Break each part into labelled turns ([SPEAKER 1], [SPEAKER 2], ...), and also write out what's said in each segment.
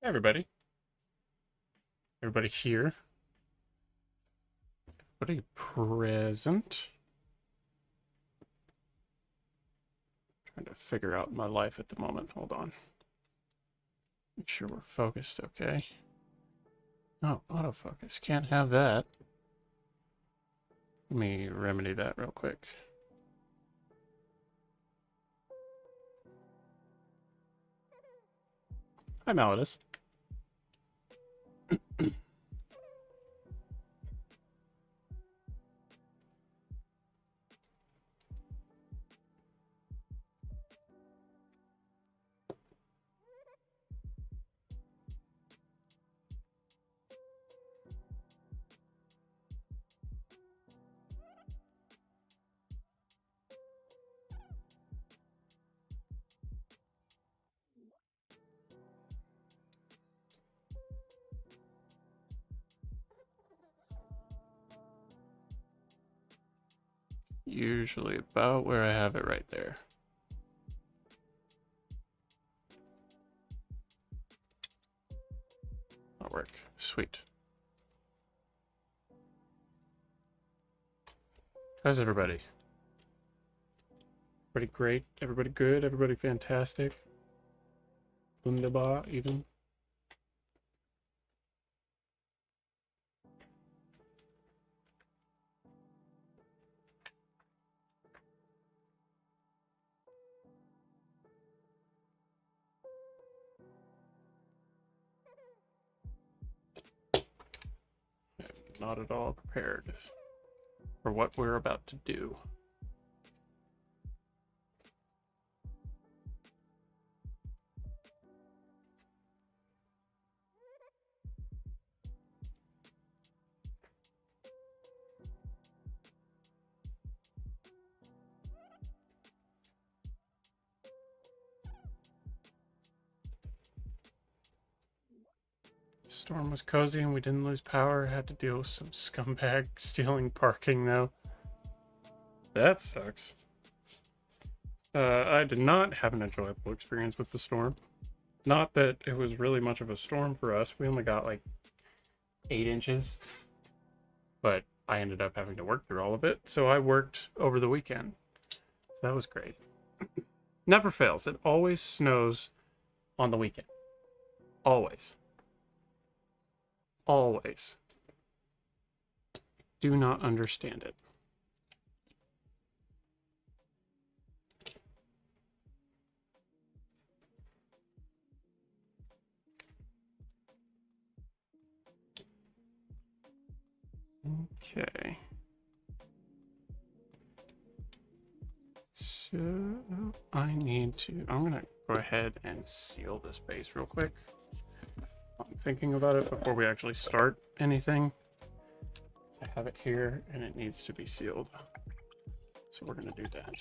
[SPEAKER 1] Everybody. Everybody here. Everybody present. Trying to figure out my life at the moment. Hold on. Make sure we're focused, okay? Oh, autofocus. Can't have that. Let me remedy that real quick. Hi, Malidus. Usually about where I have it right there. That'll work. Sweet. How's everybody? Everybody great? Everybody good? Everybody fantastic? Wunderbar, even? Not at all prepared for what we're about to do. Storm was cozy and we didn't lose power. Had to deal with some scumbag stealing parking though. That sucks. I did not have an enjoyable experience with the storm. Not that it was really much of a storm for us. We only got like 8 inches. But I ended up having to work through all of it. So I worked over the weekend. So that was great. Never fails. It always snows on the weekend. Always. Always. Do not understand it. Okay. So I'm gonna go ahead and seal this base real quick. I'm thinking about it before we actually start anything. I have it here and it needs to be sealed. So we're gonna do that.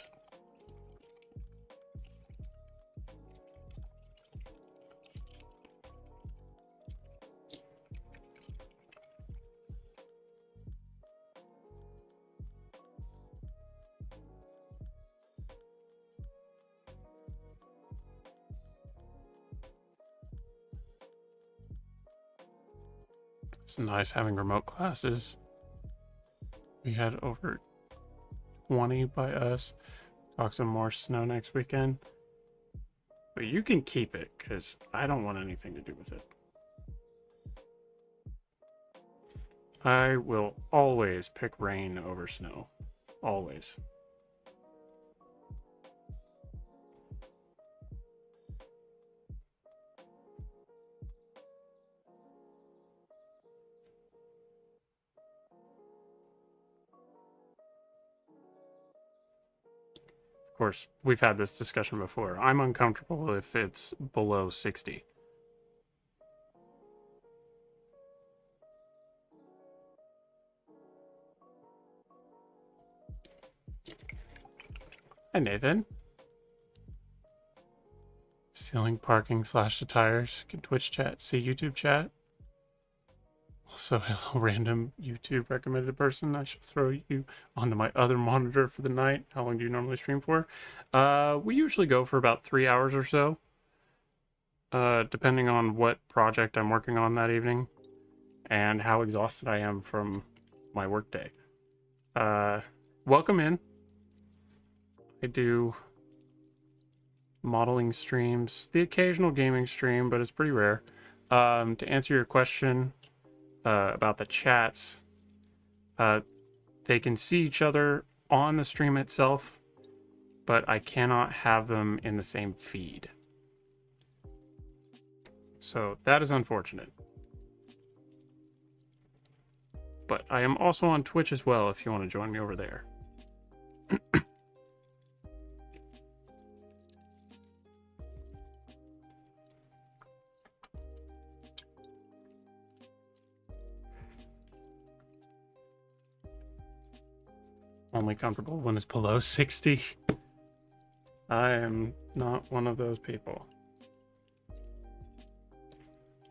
[SPEAKER 1] It's nice having remote classes. We had over 20 by us. Talk some more snow next weekend. But you can keep it, because I don't want anything to do with it. I will always pick rain over snow. Always. Of course, we've had this discussion before. I'm uncomfortable if it's below 60. Hi, Nathan. Stealing parking / the tires. Can Twitch chat see YouTube chat? Also, hello, random YouTube recommended person. I shall throw you onto my other monitor for the night. How long do you normally stream for? We usually go for about 3 hours or so. Depending on what project I'm working on that evening and how exhausted I am from my workday. Welcome in. I do modeling streams, the occasional gaming stream, but it's pretty rare. To answer your question about the chats, they can see each other on the stream itself, but I cannot have them in the same feed. So that is unfortunate. But I am also on Twitch as well if you want to join me over there. Only comfortable when it's below 60. I am not one of those people.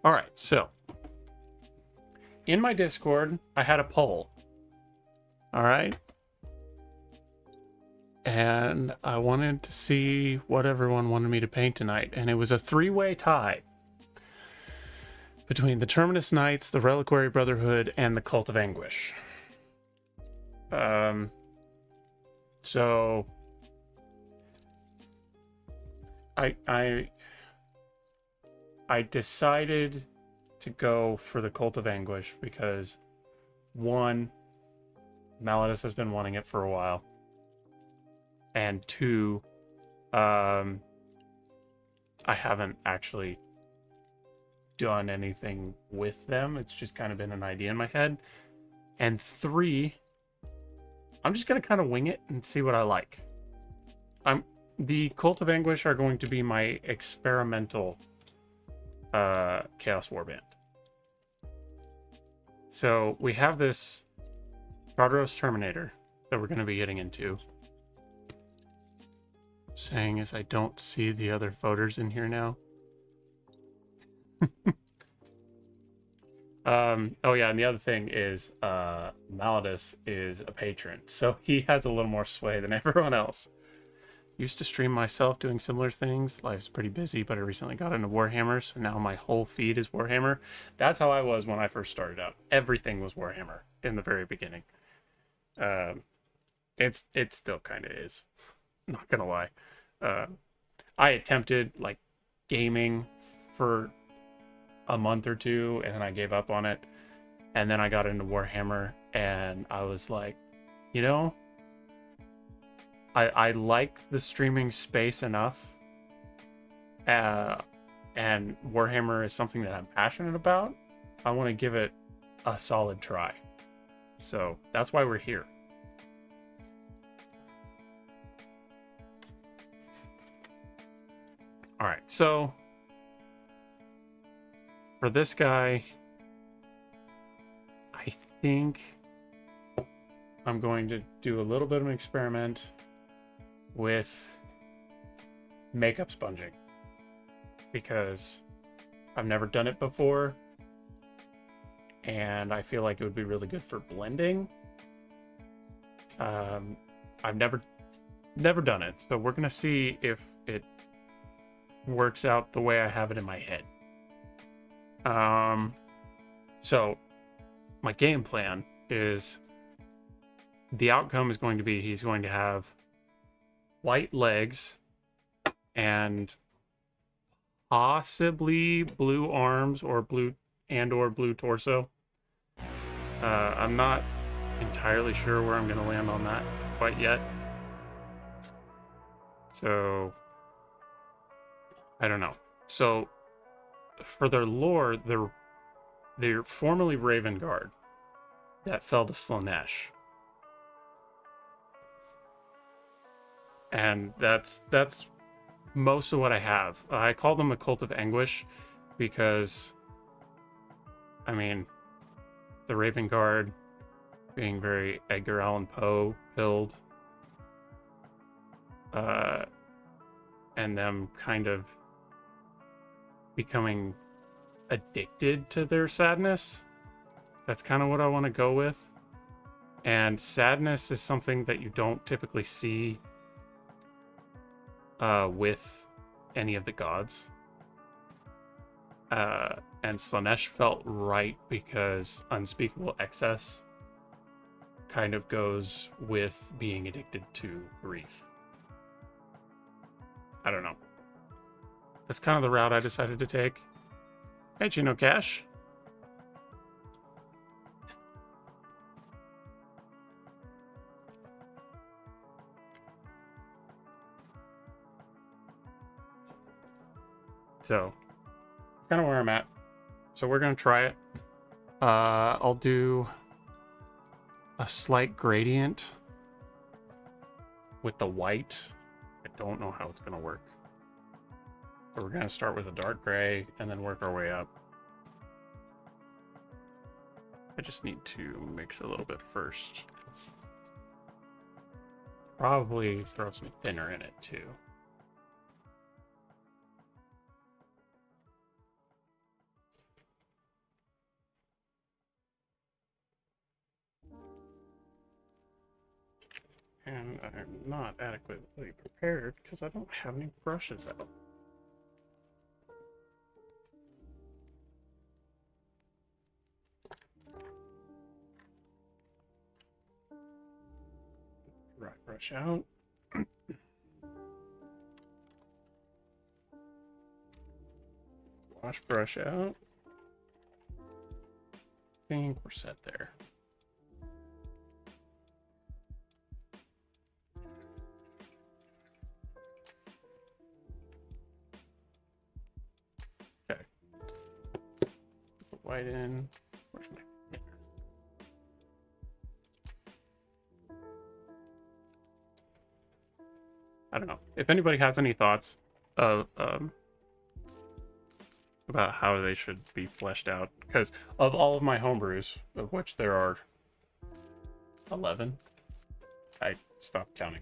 [SPEAKER 1] All right, so in my Discord, I had a poll. All right. And I wanted to see what everyone wanted me to paint tonight. And it was a 3-way tie between the Terminus Knights, the Reliquary Brotherhood, and the Cult of Anguish. So I decided to go for the Cult of Anguish because, one, Malleus has been wanting it for a while, and two, I haven't actually done anything with them. It's just kind of been an idea in my head. And three, I'm just going to kind of wing it and see what I like. The Cult of Anguish are going to be my experimental Chaos Warband. So we have this Tartaros Terminator that we're going to be getting into. Saying is I don't see the other voters in here now. Oh yeah, and the other thing is, Maladus is a patron, so he has a little more sway than everyone else. Used to stream myself doing similar things. Life's pretty busy, but I recently got into Warhammer, so now my whole feed is Warhammer. That's how I was when I first started out. Everything was Warhammer in the very beginning. Um, it still kind of is. Not gonna lie. Uh, I attempted like gaming for a month or two, and then I gave up on it. And then I got into Warhammer, and I was like, you know, I like the streaming space enough, and Warhammer is something that I'm passionate about. I want to give it a solid try. So that's why we're here. All right, so for this guy, I think I'm going to do a little bit of an experiment with makeup sponging, because I've never done it before, and I feel like it would be really good for blending. I've never done it, so we're gonna see if it works out the way I have it in my head. So my game plan is, the outcome is going to be he's going to have white legs and possibly blue arms or blue torso. I'm not entirely sure where I'm going to land on that quite yet. So I don't know. So for their lore, they're formerly Raven Guard that fell to Slaanesh. And that's most of what I have. I call them a Cult of Anguish because, I mean, the Raven Guard being very Edgar Allan Poe pilled, and them kind of becoming addicted to their sadness. That's kind of what I want to go with. And sadness is something that you don't typically see with any of the gods. And Slaanesh felt right because unspeakable excess kind of goes with being addicted to grief. I don't know. That's kind of the route I decided to take. Hey, Chino Cash. So, that's kind of where I'm at. So we're going to try it. I'll do a slight gradient with the white. I don't know how it's going to work. But we're going to start with a dark gray and then work our way up. I just need to mix a little bit first. Probably throw some thinner in it too. And I'm not adequately prepared because I don't have any brushes out. Dry brush out. Wash brush out. I think we're set there. Okay. Put the white in. Where's my finger? I don't know. If anybody has any thoughts of about how they should be fleshed out, because of all of my homebrews, of which there are 11, I stopped counting.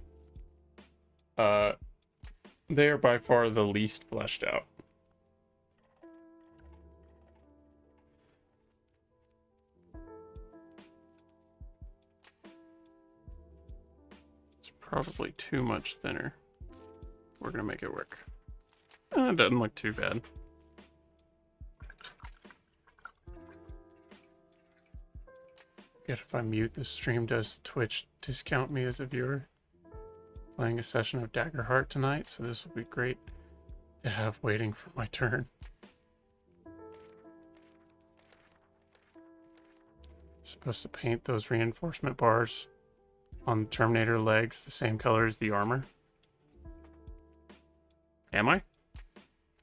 [SPEAKER 1] They are by far the least fleshed out. probably too much thinner. We're gonna make it work. It doesn't look too bad. Yet if I mute the stream, does Twitch discount me as a viewer? Playing a session of Daggerheart tonight, so this will be great to have waiting for my turn. Supposed to paint those reinforcement bars on the Terminator legs the same color as the armor. Am I?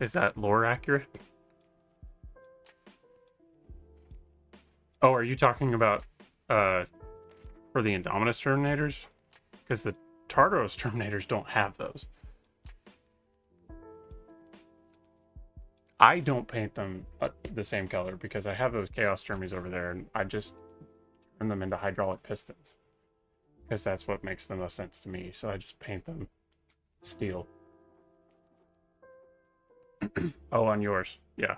[SPEAKER 1] Is that lore accurate? Oh, are you talking about for the Indominus Terminators? Because the Tartaros Terminators don't have those. I don't paint them the same color because I have those Chaos Termies over there, and I just turn them into hydraulic pistons because that's what makes the most sense to me. So I just paint them steel. Oh, on yours. Yeah.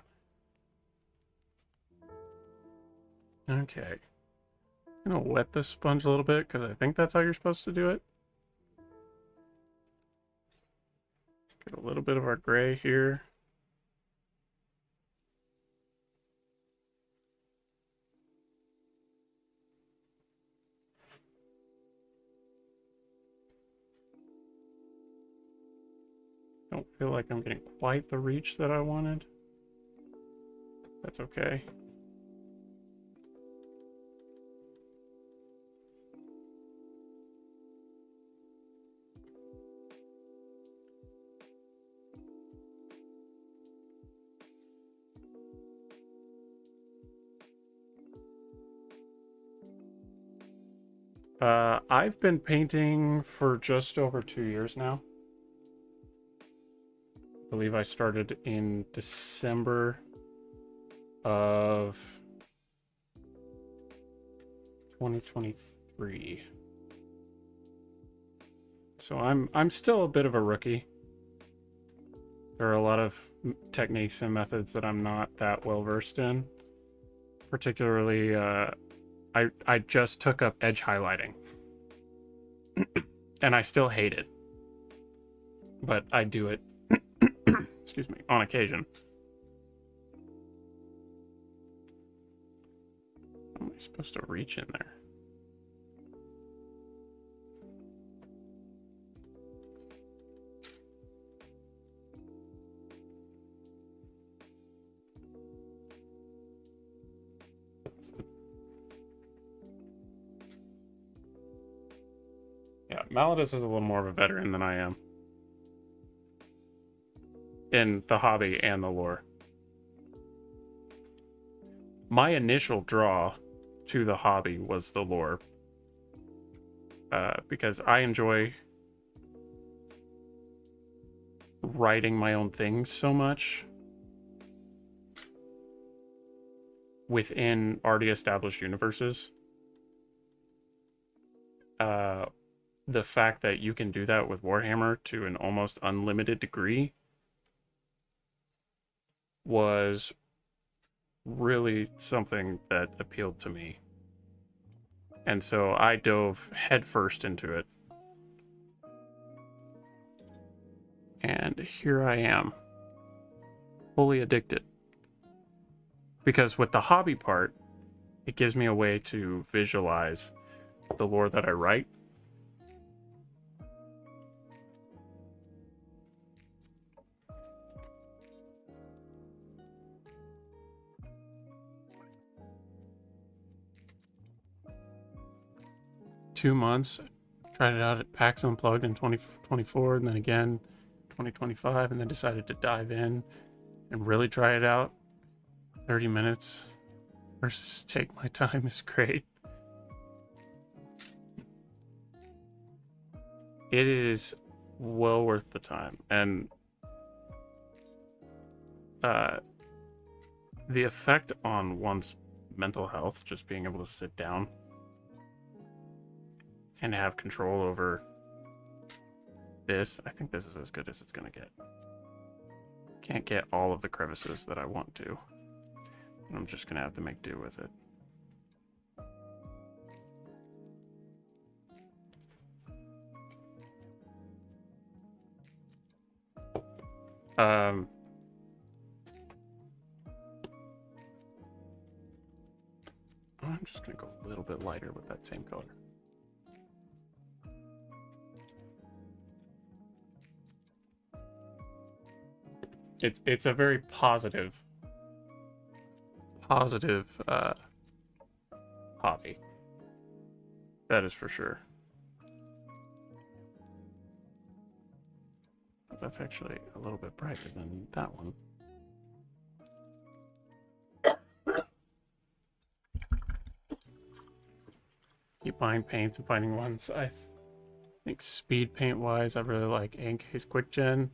[SPEAKER 1] Okay. I'm gonna wet this sponge a little bit because I think that's how you're supposed to do it. Get a little bit of our gray here. Don't feel like I'm getting quite the reach that I wanted. That's okay. I've been painting for just over 2 years now. I believe I started in December of 2023. So I'm still a bit of a rookie. There are a lot of techniques and methods that I'm not that well versed in. Particularly, I just took up edge highlighting. And I still hate it. But I do it, excuse me, on occasion. How am I supposed to reach in there? Yeah, Maladus is a little more of a veteran than I am. In the hobby and the lore. My initial draw to the hobby was the lore. Because I enjoy writing my own things so much within already established universes. The fact that you can do that with Warhammer to an almost unlimited degree was really something that appealed to me. And so I dove headfirst into it. And here I am, fully addicted. Because with the hobby part, it gives me a way to visualize the lore that I write. Two months, tried it out at PAX Unplugged in 2024, and then again 2025, and then decided to dive in and really try it out. 30 minutes versus take my time is great. It is well worth the time, and the effect on one's mental health, just being able to sit down and have control over this. I think this is as good as it's gonna get. Can't get all of the crevices that I want to. I'm just gonna have to make do with it. I'm just gonna go a little bit lighter with that same color. It's a very positive hobby. That is for sure. But that's actually a little bit brighter than that one. Keep buying paints and finding ones. I think speed paint wise, I really like A&K's Quick Gen.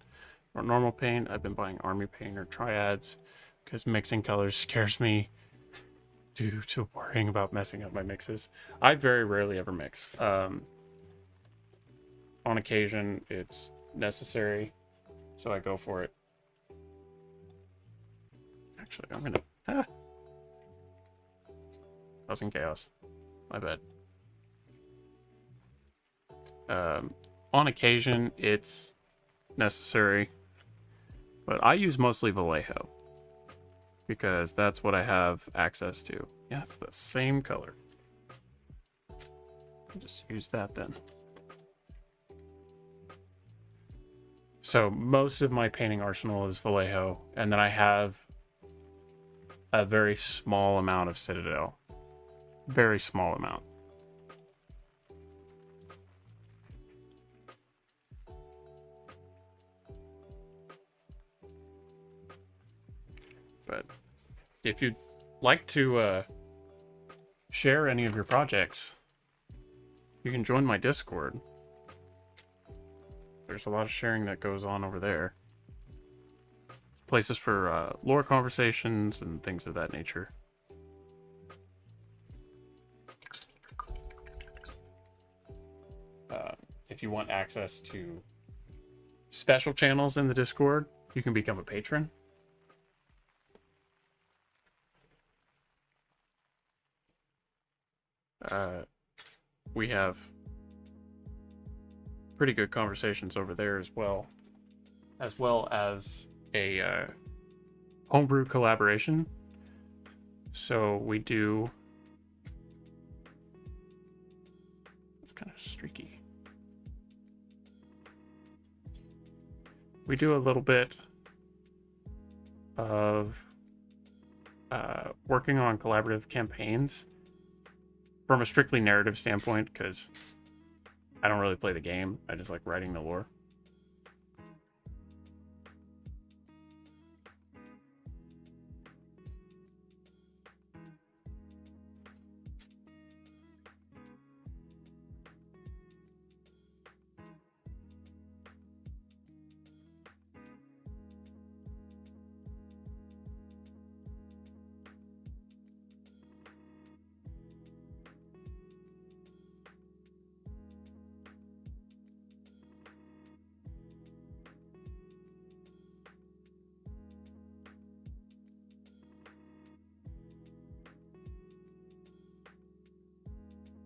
[SPEAKER 1] For normal paint, I've been buying Army Paint or Triads because mixing colors scares me due to worrying about messing up my mixes. I very rarely ever mix. On occasion, it's necessary, so I go for it. Actually, I'm gonna... Causing chaos. My bad. On occasion, it's necessary, but I use mostly Vallejo because that's what I have access to. Yeah, it's the same color. I'll just use that then. So most of my painting arsenal is Vallejo, and then I have a very small amount of Citadel. Very small amount. But if you'd like to share any of your projects, you can join my Discord. There's a lot of sharing that goes on over there. Places for lore conversations and things of that nature. If you want access to special channels in the Discord, you can become a patron. We have pretty good conversations over there as well as a homebrew collaboration. So we do... It's kind of streaky. We do a little bit of working on collaborative campaigns from a strictly narrative standpoint, because I don't really play the game. I just like writing the lore.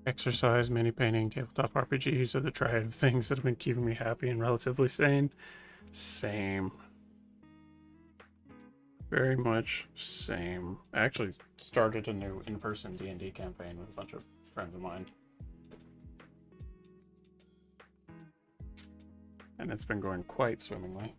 [SPEAKER 1] Exercise, mini painting, tabletop RPGs are the triad of things that have been keeping me happy and relatively sane. Same. Very much same. I actually started a new in-person D&D campaign with a bunch of friends of mine. And it's been going quite swimmingly.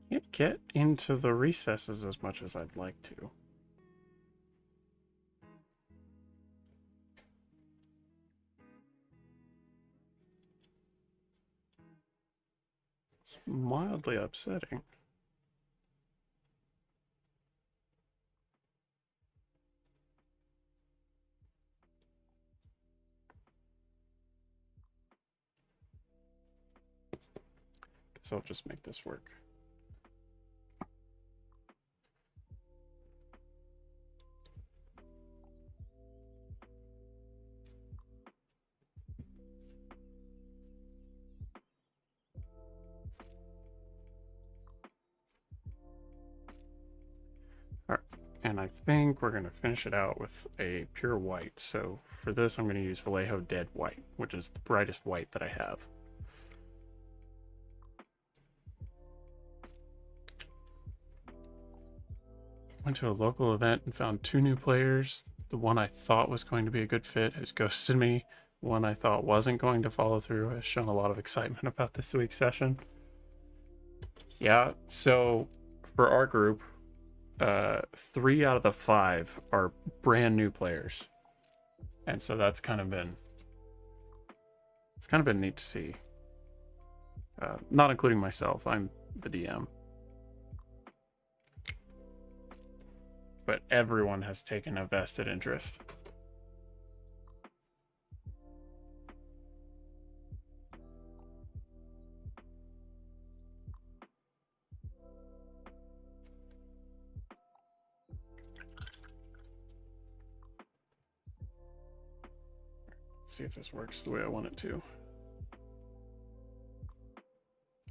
[SPEAKER 1] Can't get into the recesses as much as I'd like to. It's mildly upsetting. Guess I'll just make this work. And I think we're going to finish it out with a pure white. So for this, I'm going to use Vallejo Dead White, which is the brightest white that I have. Went to a local event and found 2 new players. The one I thought was going to be a good fit has ghosted me. One I thought wasn't going to follow through has shown a lot of excitement about this week's session. Yeah, so for our group, 3 out of the 5 are brand new players. And so that's kind of been, it's kind of been neat to see. Not including myself, I'm the DM. But everyone has taken a vested interest. Let's see if this works the way I want it to.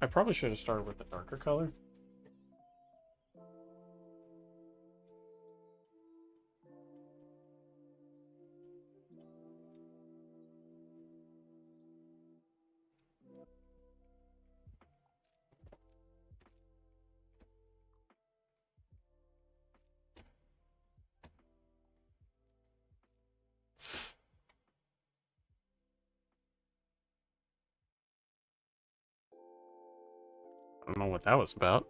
[SPEAKER 1] I probably should have started with the darker color. I don't know what that was about.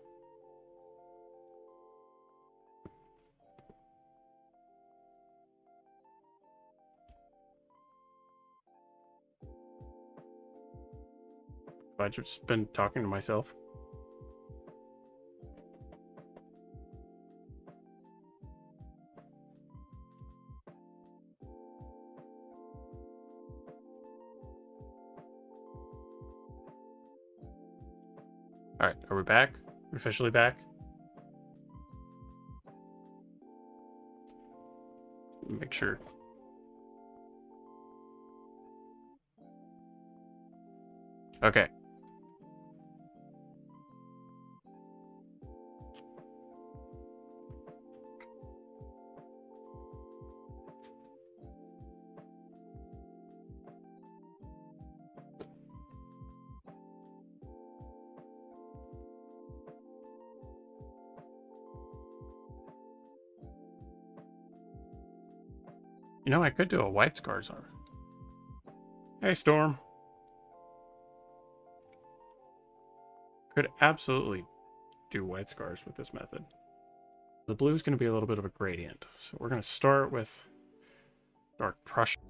[SPEAKER 1] I've just been talking to myself. All right, are we back? We're officially back? Make sure. Okay. You know, I could do a white scars armor. Hey, Storm. Could absolutely do white scars with this method. The blue is going to be a little bit of a gradient. So we're going to start with dark Prussian.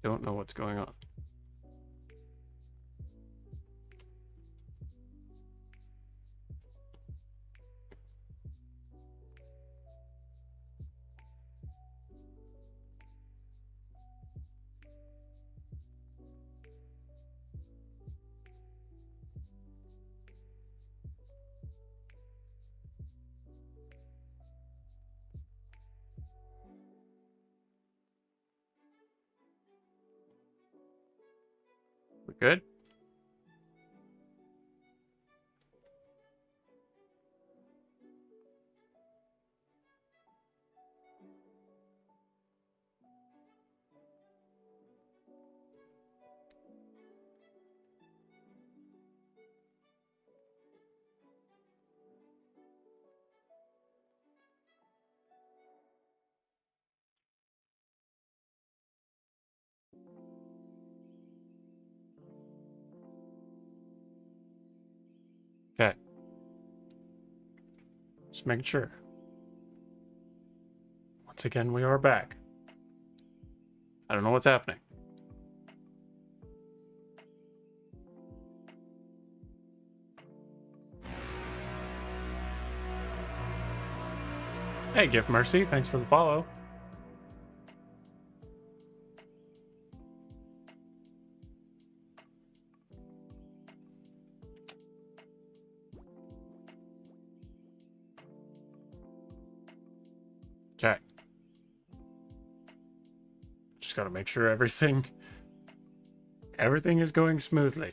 [SPEAKER 1] Don't know what's going on. We good? Okay. Just making sure. Once again, we are back. I don't know what's happening. Hey, Gift Mercy, thanks for the follow. Okay. Just gotta make sure everything is going smoothly.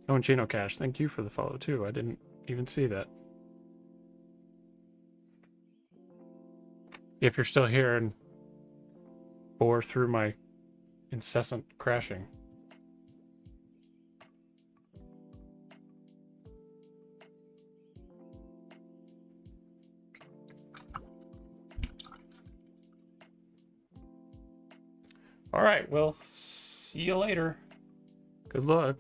[SPEAKER 1] Oh, and Chino Cash, thank you for the follow too. I didn't even see that. If you're still here and bore through my incessant crashing. All right, well, see you later. Good luck.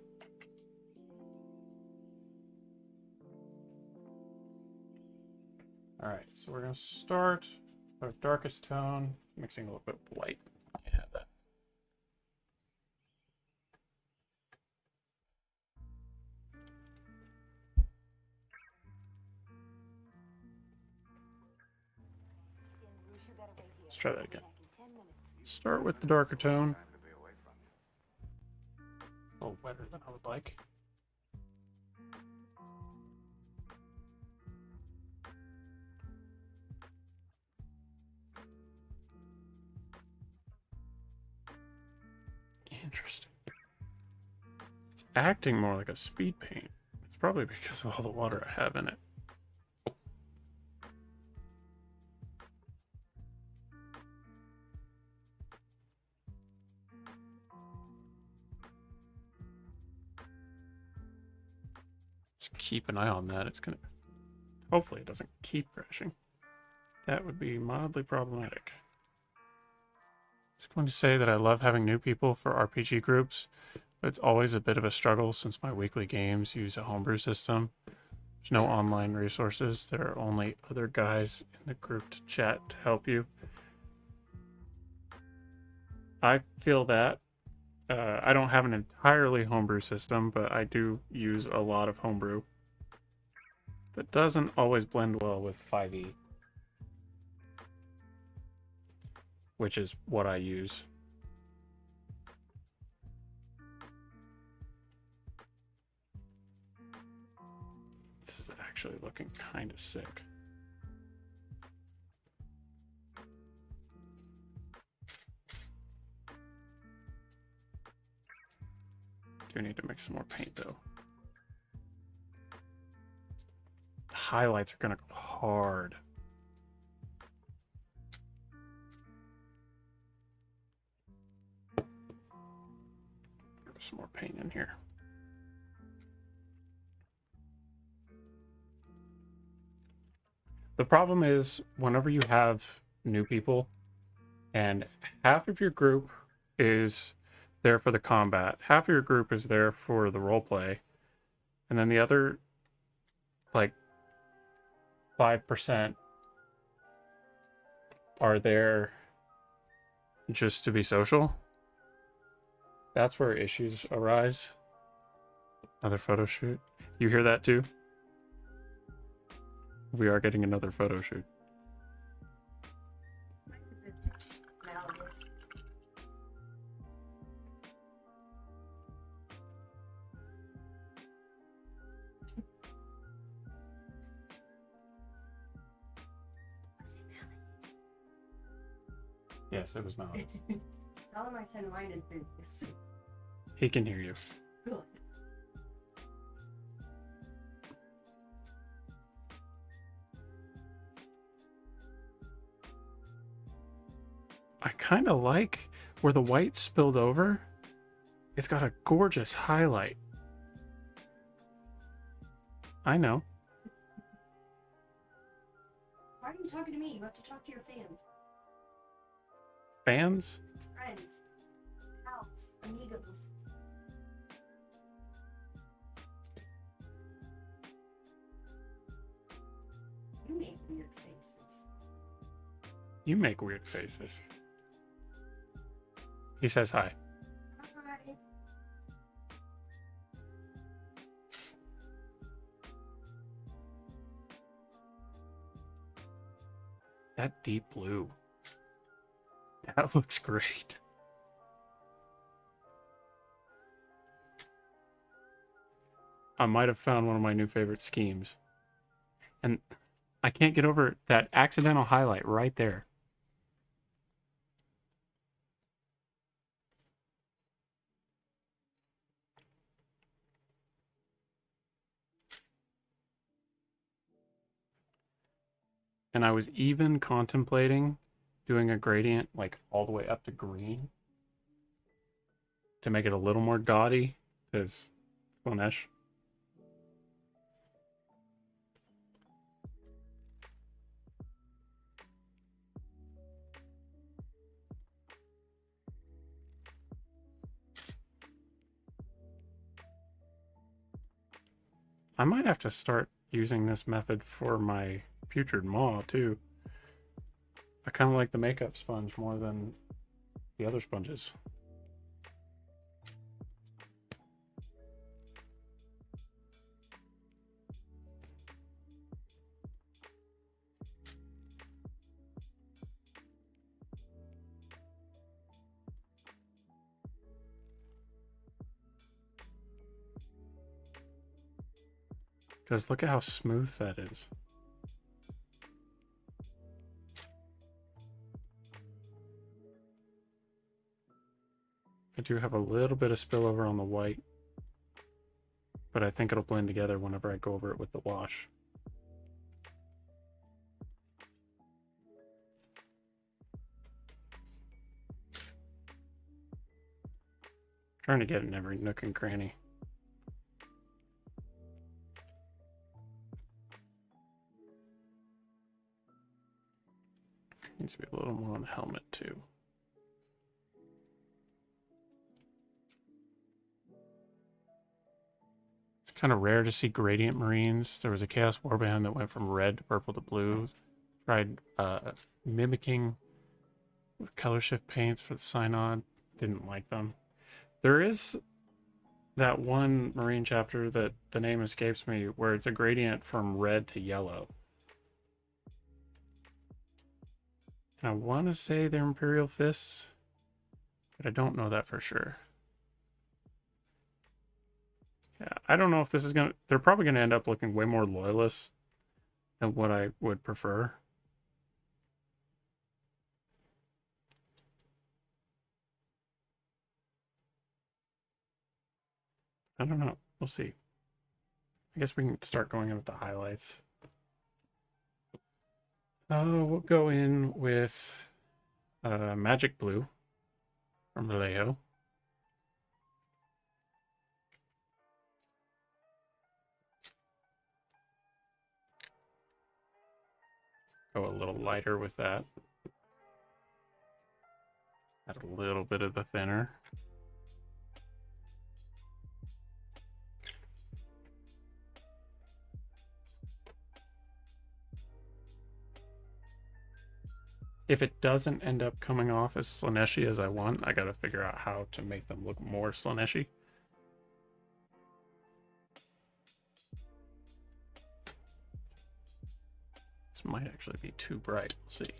[SPEAKER 1] All right, so we're gonna start with darkest tone, mixing a little bit of light. I have that. Let's try that again. Start with the darker tone. A little wetter than I would like. Interesting. It's acting more like a speed paint. It's probably because of all the water I have in it. Just keep an eye on that. It's gonna... Hopefully it doesn't keep crashing. That would be mildly problematic. Just going to say that I love having new people for RPG groups, but it's always a bit of a struggle since my weekly games use a homebrew system. There's no online resources. There are only other guys in the group to chat to help you. I feel that. I don't have an entirely homebrew system, but I do use a lot of homebrew. That doesn't always blend well with 5e, which is what I use. This is actually looking kind of sick. Do need to mix some more paint though. The highlights are gonna go hard. There's some more paint in here. The problem is whenever you have new people and half of your group is there for the combat, half of your group is there for the roleplay, and then the other like 5% are there just to be social. That's where issues arise. Another photo shoot. You hear that too? We are getting another photo shoot. Yes, it was Mallory.
[SPEAKER 2] Tell him I send mine in food.
[SPEAKER 1] He can hear you.
[SPEAKER 2] Good.
[SPEAKER 1] I kind of like where the white spilled over. It's got a gorgeous highlight. I know.
[SPEAKER 2] Why are you talking to me? You have to talk to your fans.
[SPEAKER 1] Fans?
[SPEAKER 2] Friends. Pals. Amigos. You make weird faces.
[SPEAKER 1] You make weird faces. He says hi.
[SPEAKER 2] Hi.
[SPEAKER 1] That deep blue. That looks great. I might have found one of my new favorite schemes. And I can't get over that accidental highlight right there. And I was even contemplating doing a gradient like all the way up to green to make it a little more gaudy, because Slanesh. I might have to start using this method for my putrid maw too. I kind of like the makeup sponge more than the other sponges. Because look at how smooth that is. I do have a little bit of spillover on the white, but I think it'll blend together whenever I go over it with the wash. Trying to get in every nook and cranny. Needs to be a little more on the helmet too. It's kind of rare to see gradient marines. There was a Chaos Warband that went from red to purple to blue. Tried mimicking with color shift paints for the Synod. Didn't like them. There is that one marine chapter that the name escapes me where it's a gradient from red to yellow. And I want to say they're Imperial Fists, but I don't know that for sure. Yeah, I don't know if this is going to... They're probably going to end up looking way more loyalist than what I would prefer. I don't know. We'll see. I guess we can start going in with the highlights. We'll go in with Magic Blue from Vallejo. Go a little lighter with that. Add a little bit of the thinner. If it doesn't end up coming off as Slaneshi as I want, I gotta figure out how to make them look more Slaneshi. This might actually be too bright. We'll see.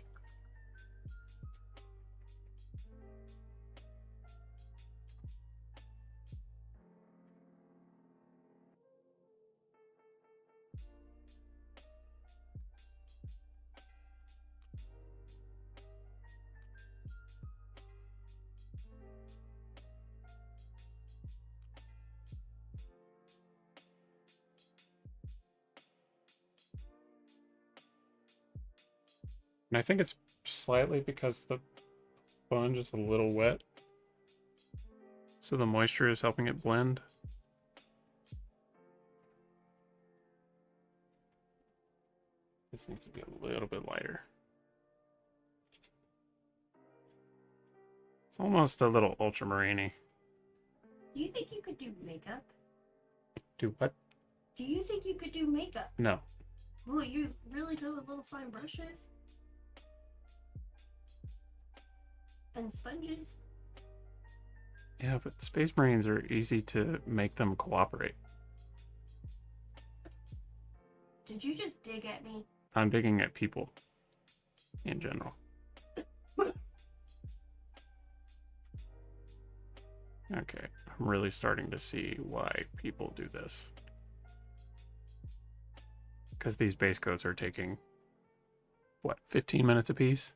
[SPEAKER 1] And I think it's slightly because the sponge is a little wet. So the moisture is helping it blend. This needs to be a little bit lighter. It's almost a little ultramarine-y.
[SPEAKER 2] Do you think you could do makeup?
[SPEAKER 1] Do what?
[SPEAKER 2] Do you think you could do makeup?
[SPEAKER 1] No.
[SPEAKER 2] Will you really go with little fine brushes? And sponges?
[SPEAKER 1] Yeah, but Space Marines are easy to make them cooperate.
[SPEAKER 2] Did you just dig at me?
[SPEAKER 1] I'm digging at people in general. Okay, I'm really starting to see why people do this. because these base coats are taking, what, 15 minutes apiece?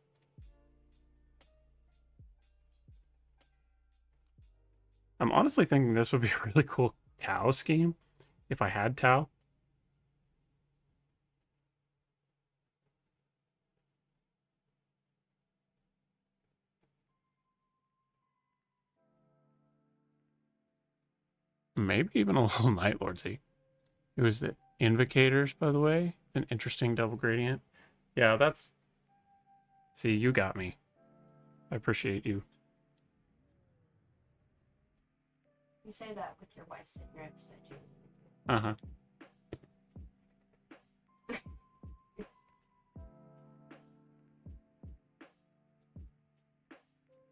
[SPEAKER 1] I'm honestly thinking this would be a really cool Tau scheme if I had Tau. Maybe even a little Night Lordsy. It was the Invocators, by the way. It's an interesting double gradient. Yeah, that's... See, you got me. I appreciate you.
[SPEAKER 2] You say that with your wife sitting right beside you.
[SPEAKER 1] Uh-huh.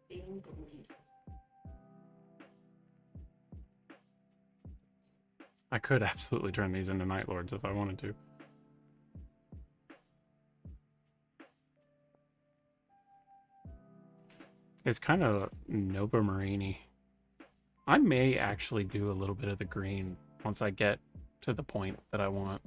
[SPEAKER 2] Being bullied.
[SPEAKER 1] I could absolutely turn these into Night Lords if I wanted to. It's kind of Nova Marini. I may actually do a little bit of the green once I get to the point that I want.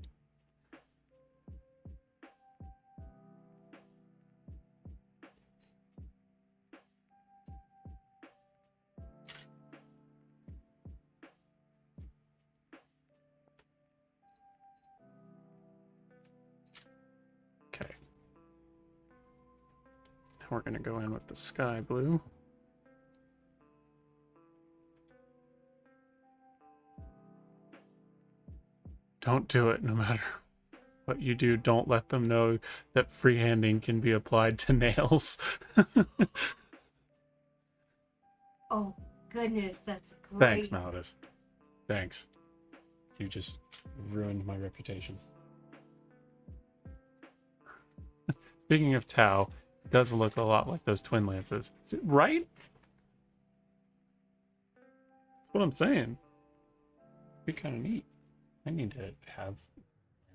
[SPEAKER 1] Okay. Now we're going to go in with the sky blue. Don't do it, no matter what you do. Don't let them know that freehanding can be applied to nails.
[SPEAKER 2] Oh, goodness, that's great.
[SPEAKER 1] Thanks, Malidus. Thanks. You just ruined my reputation. Speaking of Tau, it does look a lot like those twin lances. Is it right? That's what I'm saying. It'd be kind of neat. I need to have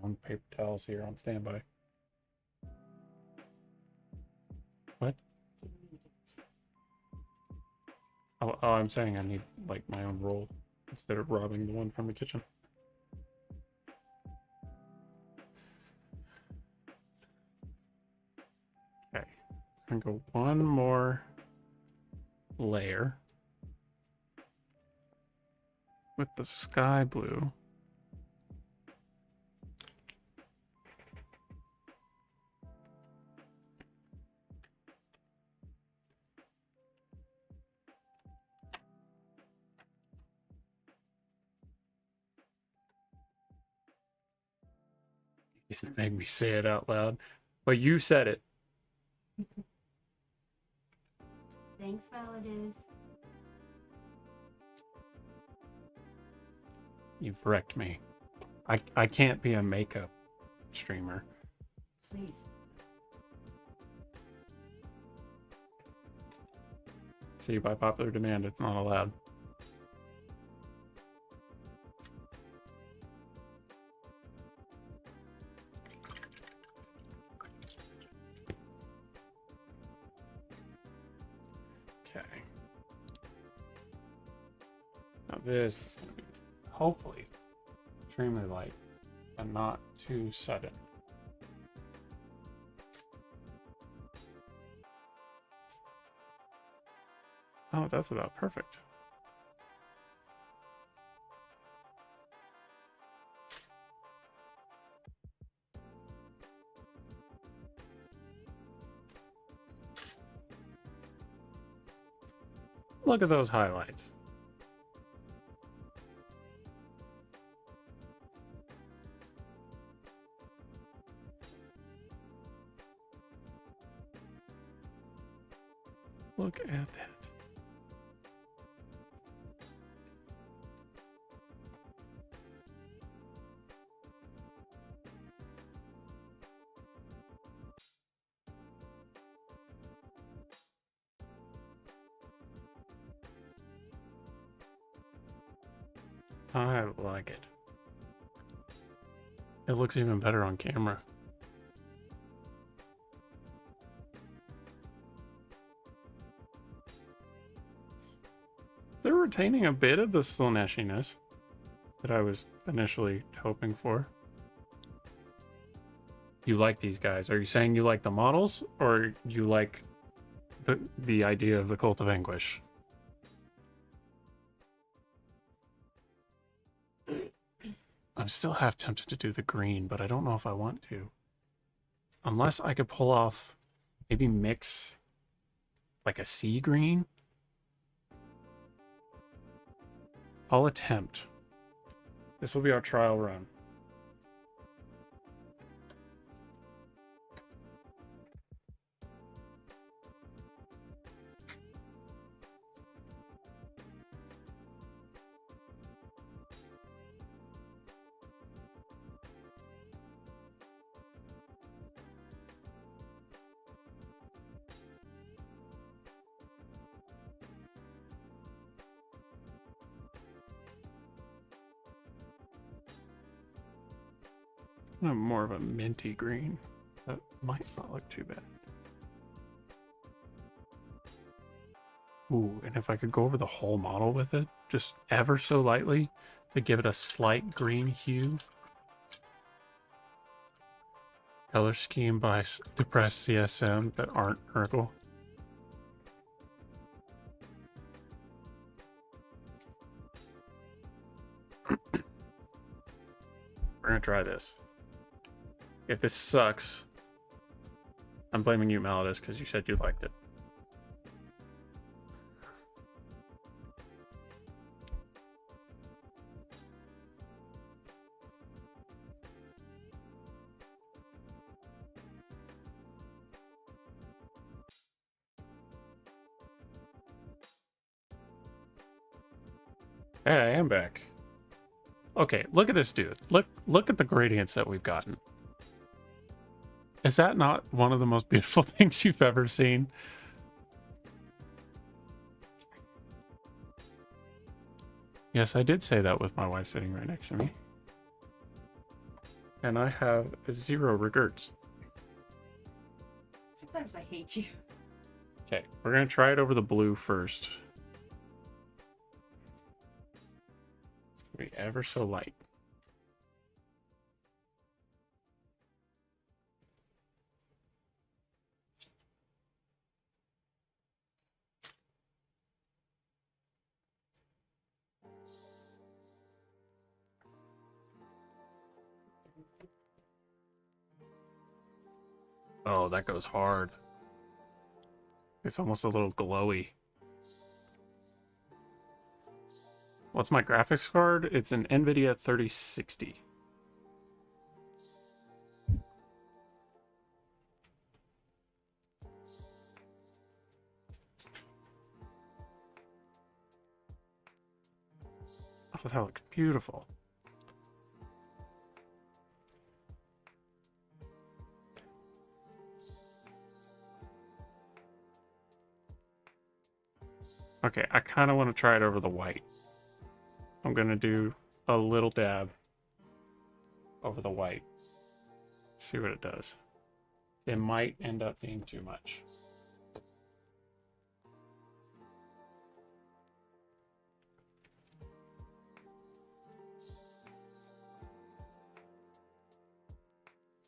[SPEAKER 1] my own paper towels here on standby. What? Oh, I'm saying I need, like, my own roll instead of robbing the one from the kitchen. Okay. I'm gonna go one more layer with the sky blue. You didn't make me say it out loud, but you said it.
[SPEAKER 2] Thanks, Malidus.
[SPEAKER 1] You've wrecked me. I can't be a makeup streamer.
[SPEAKER 2] Please.
[SPEAKER 1] See, by popular demand, it's not allowed. Okay. Now this is going to be, hopefully, extremely light and not too sudden. Oh, that's about perfect. Look at those highlights. Look at that. I like it. It looks even better on camera. They're retaining a bit of the Slaneshiness that I was initially hoping for. you like these guys. Are you saying you like the models, or you like the idea of the Cult of Anguish? I'm still half tempted to do the green, but I don't know if I want to. Unless I could pull off, maybe mix like a sea green. I'll attempt. This will be our trial run. More of a minty green. That might not look too bad. Ooh, and if I could go over the whole model with it, just ever so lightly, to give it a slight green hue. Color scheme by depressed CSM that aren't Urkel. We're gonna try this. If this sucks, I'm blaming you, Malidus, because you said you liked it. Hey, I am back. Okay, look at this dude. Look at the gradients that we've gotten. Is that not one of the most beautiful things you've ever seen? Yes, I did say that with my wife sitting right next to me. And I have 0 regrets.
[SPEAKER 2] Sometimes I hate you.
[SPEAKER 1] Okay, we're gonna try it over the blue first. It's gonna be ever so light. Oh, that goes hard. It's almost a little glowy. What's my graphics card? It's an NVIDIA 3060. Oh, that looks beautiful. Okay, I kind of want to try it over the white. I'm going to do a little dab over the white. See what it does. It might end up being too much.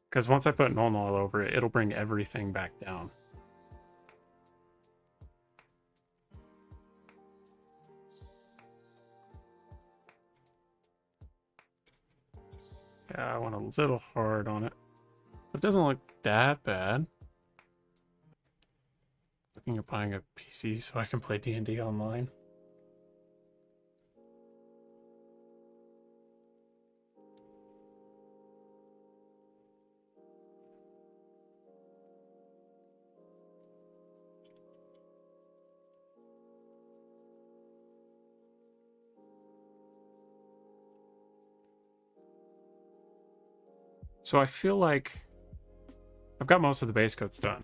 [SPEAKER 1] Because once I put null all over it, it'll bring everything back down. Yeah, I went a little hard on it. But it doesn't look that bad. Looking at buying a PC so I can play D&D online. So I feel like I've got most of the base coats done.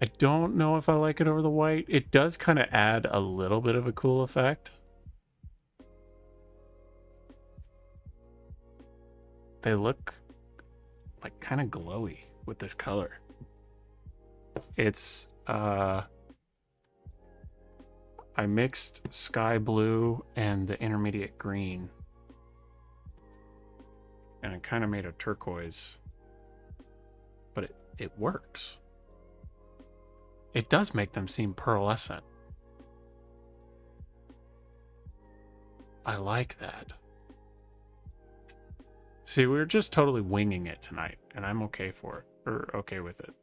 [SPEAKER 1] I don't know if I like it over the white. It does kind of add a little bit of a cool effect. They look like kind of glowy with this color. It's I mixed sky blue and the intermediate green. and I kind of made a turquoise, but it works. It does make them seem pearlescent. I like that. See, we were just totally winging it tonight, and I'm okay for it, or okay with it.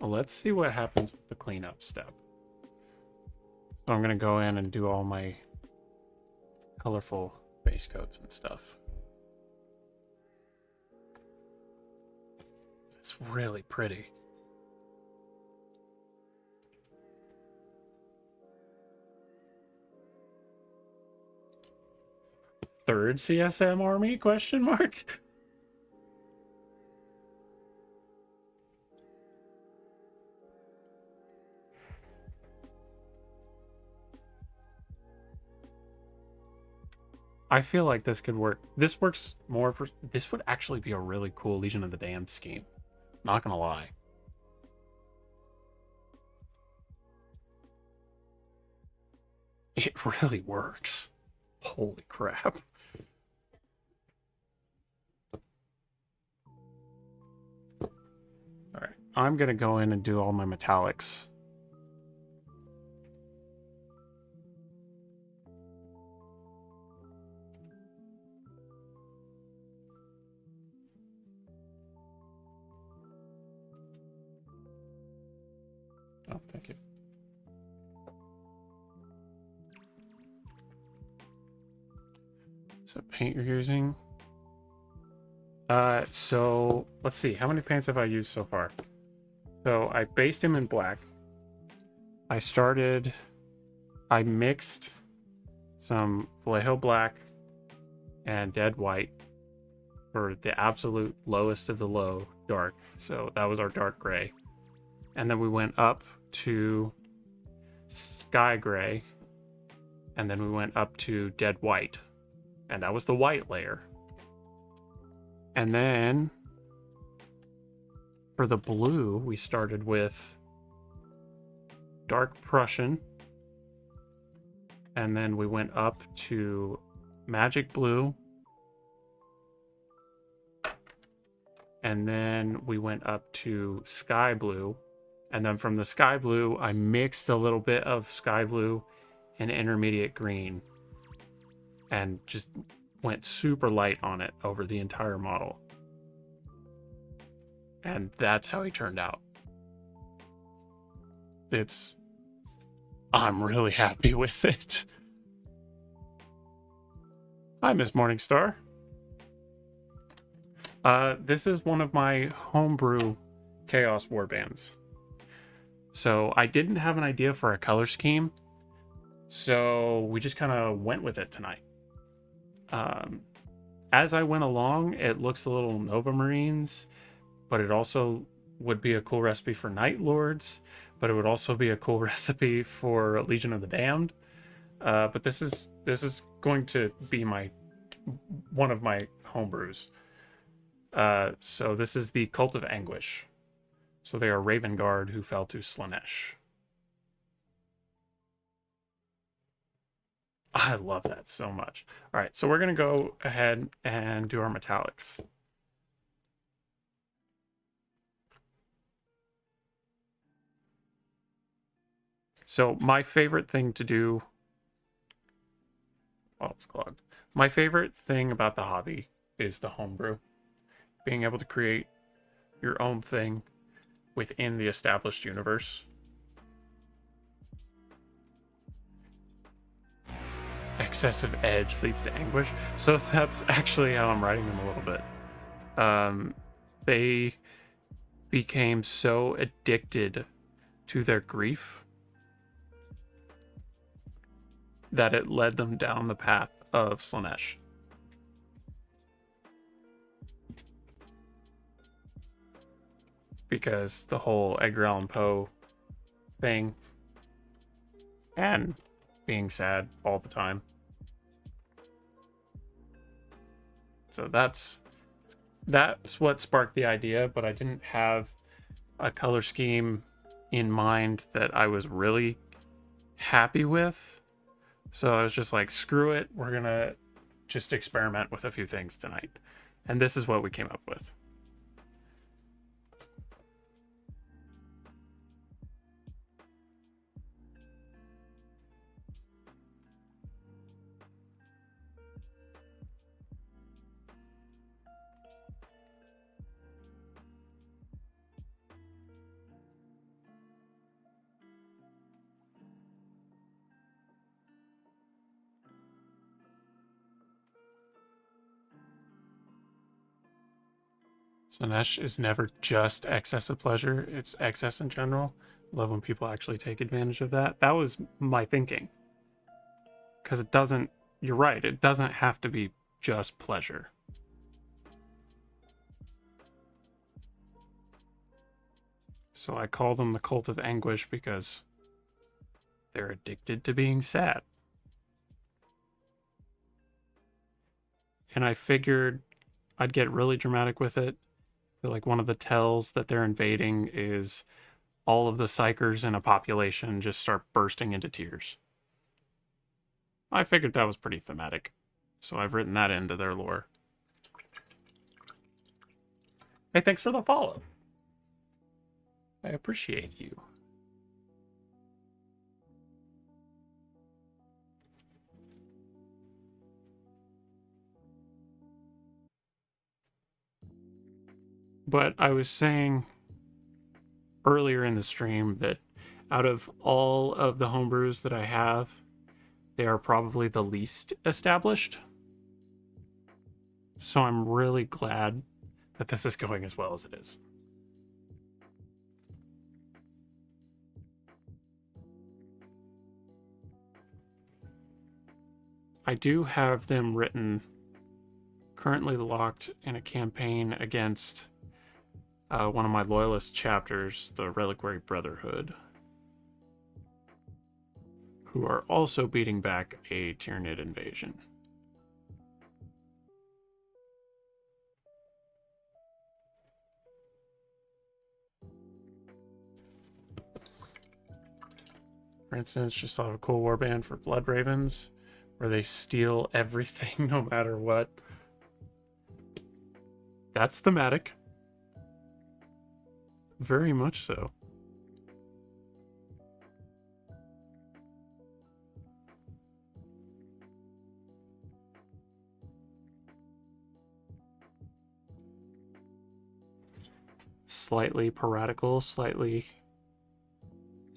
[SPEAKER 1] Well, let's see what happens with the cleanup step. So I'm going to go in and do all my colorful base coats and stuff. It's really pretty. Third CSM army? Question mark. I feel like this could work. This works more for... This would actually be a really cool Legion of the Damned scheme. Not gonna lie. It really works. Holy crap. Alright, I'm gonna go in and do all my metallics. Oh, thank you. So paint you're using? So let's see. How many paints have I used so far? So I based him in black. I mixed some Vallejo black and dead white for the absolute lowest of the low dark. So that was our dark gray. And then we went up to sky gray, and then we went up to dead white, and that was the white layer. And then for the blue, we started with dark Prussian, and then we went up to magic blue, and then we went up to sky blue. And then from the sky blue, I mixed a little bit of sky blue and intermediate green and just went super light on it over the entire model. And that's how he turned out. I'm really happy with it. Hi, Miss Morningstar. This is one of my homebrew Chaos Warbands. So I didn't have an idea for a color scheme, so we just kind of went with it tonight. As I went along, it looks a little Nova Marines, but it also would be a cool recipe for Night Lords, but it would also be a cool recipe for Legion of the Damned. But this is going to be one of my homebrews. So this is the Cult of Anguish. So they are Raven Guard who fell to Slaanesh. I love that so much. All right, so we're going to go ahead and do our metallics. So my favorite thing to do... Oh, it's clogged. My favorite thing about the hobby is the homebrew. Being able to create your own thing within the established universe. Excessive edge leads to anguish. So that's actually how I'm writing them a little bit. They became so addicted to their grief that it led them down the path of Slaanesh. Because the whole Edgar Allan Poe thing and being sad all the time. So that's that's what sparked the idea, but I didn't have a color scheme in mind that I was really happy with. So I was just like, screw it. We're going to just experiment with a few things tonight. And this is what we came up with. So Nesh is never just excess of pleasure, it's excess in general. Love when people actually take advantage of that. That was my thinking. Because it doesn't, you're right, it doesn't have to be just pleasure. So I call them the cult of anguish because they're addicted to being sad. And I figured I'd get really dramatic with it. Like one of the tells that they're invading is all of the psychers in a population just start bursting into tears. I figured that was pretty thematic, so I've written that into their lore. Hey, thanks for the follow. I appreciate you. But I was saying earlier in the stream that out of all of the homebrews that I have, they are probably the least established. So I'm really glad that this is going as well as it is. I do have them written, currently locked in a campaign against one of my loyalist chapters, the Reliquary Brotherhood, who are also beating back a Tyranid invasion. For instance, just saw a cool warband for Blood Ravens, where they steal everything no matter what. That's thematic. Very much so. Slightly piratical, slightly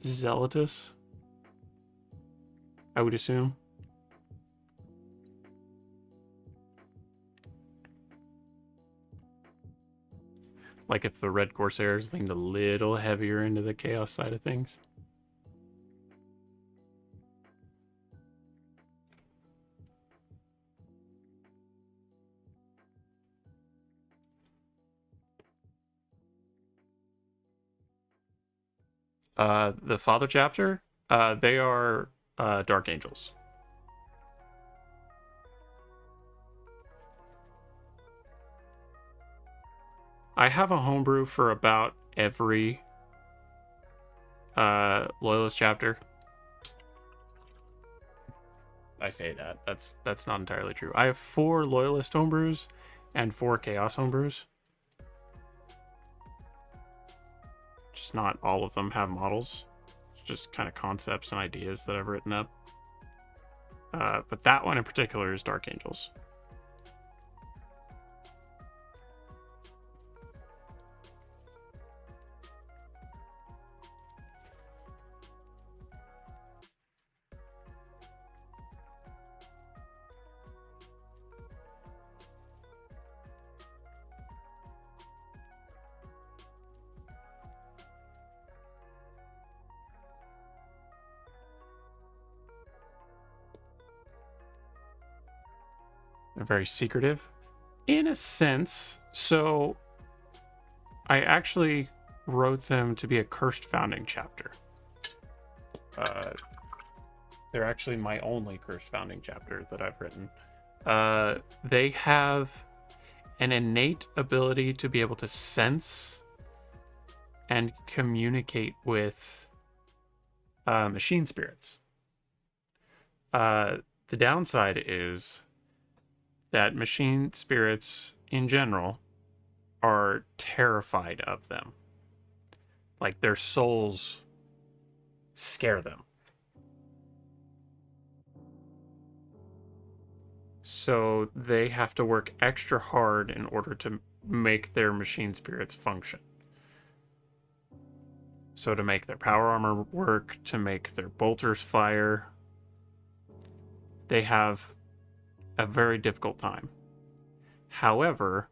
[SPEAKER 1] zealotous, I would assume. Like if the Red Corsairs leaned a little heavier into the chaos side of things. The Father chapter, they are Dark Angels. I have a homebrew for about every Loyalist chapter. I say that. That's not entirely true. I have 4 Loyalist homebrews and 4 Chaos homebrews. Just not all of them have models. It's just kind of concepts and ideas that I've written up. But that one in particular is Dark Angels. They're very secretive in a sense. So I actually wrote them to be a cursed founding chapter. They're actually my only cursed founding chapter that I've written. They have an innate ability to be able to sense and communicate with machine spirits. The downside is that machine spirits in general are terrified of them. Like, their souls scare them. So they have to work extra hard in order to make their machine spirits function. So to make their power armor work, to make their bolters fire, they have a very difficult time. However,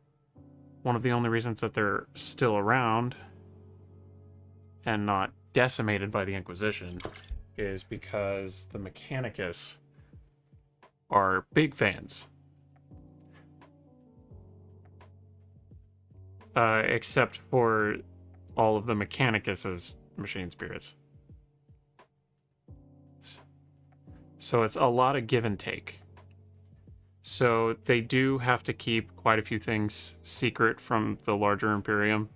[SPEAKER 1] one of the only reasons that they're still around and not decimated by the Inquisition is because the Mechanicus are big fans. Except for all of the Mechanicus's machine spirits. So it's a lot of give and take. So they do have to keep quite a few things secret from the larger Imperium.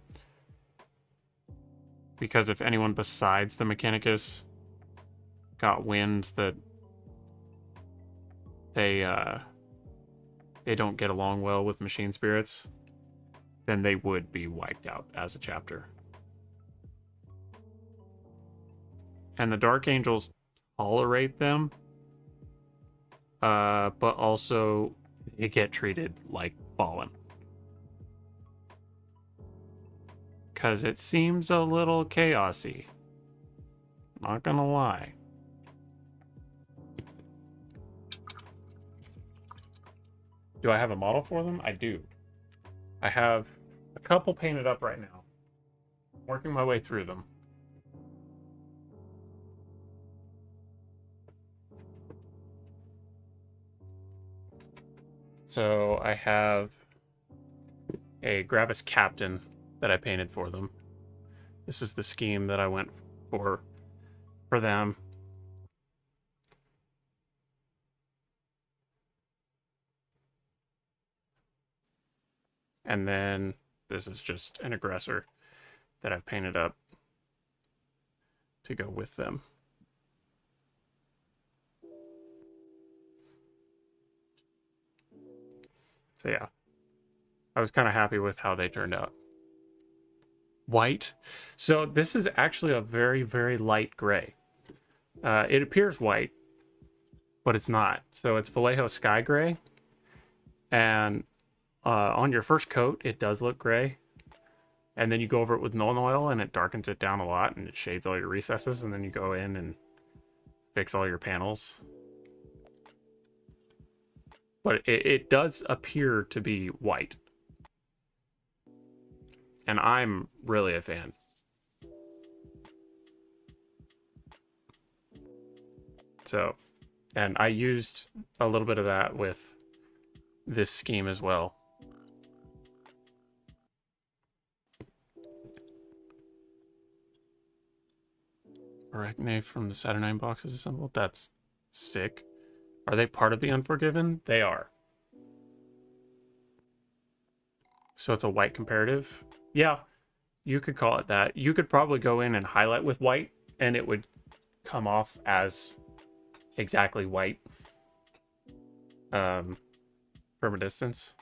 [SPEAKER 1] Because if anyone besides the Mechanicus got wind that they don't get along well with machine spirits, then they would be wiped out as a chapter. And the Dark Angels tolerate them, but also they get treated like fallen. Because it seems a little chaosy. Not gonna lie. Do I have a model for them? I do. I have a couple painted up right now. Working my way through them. So I have a Gravis Captain that I painted for them. This is the scheme that I went for them. And then this is just an aggressor that I've painted up to go with them. So yeah, I was kind of happy with how they turned out. White. So this is actually a very, very light gray. It appears white, but it's not. So it's Vallejo Sky Gray. And on your first coat, it does look gray. And then you go over it with Nuln Oil, and it darkens it down a lot, and it shades all your recesses, and then you go in and fix all your panels. But it does appear to be white. And I'm really a fan. So, and I used a little bit of that with this scheme as well. Arachne from the Saturnine boxes assembled. That's sick. Are they part of the Unforgiven? They are. So it's a white comparative. Yeah, you could call it that. You could probably go in and highlight with white, and it would come off as exactly white from a distance.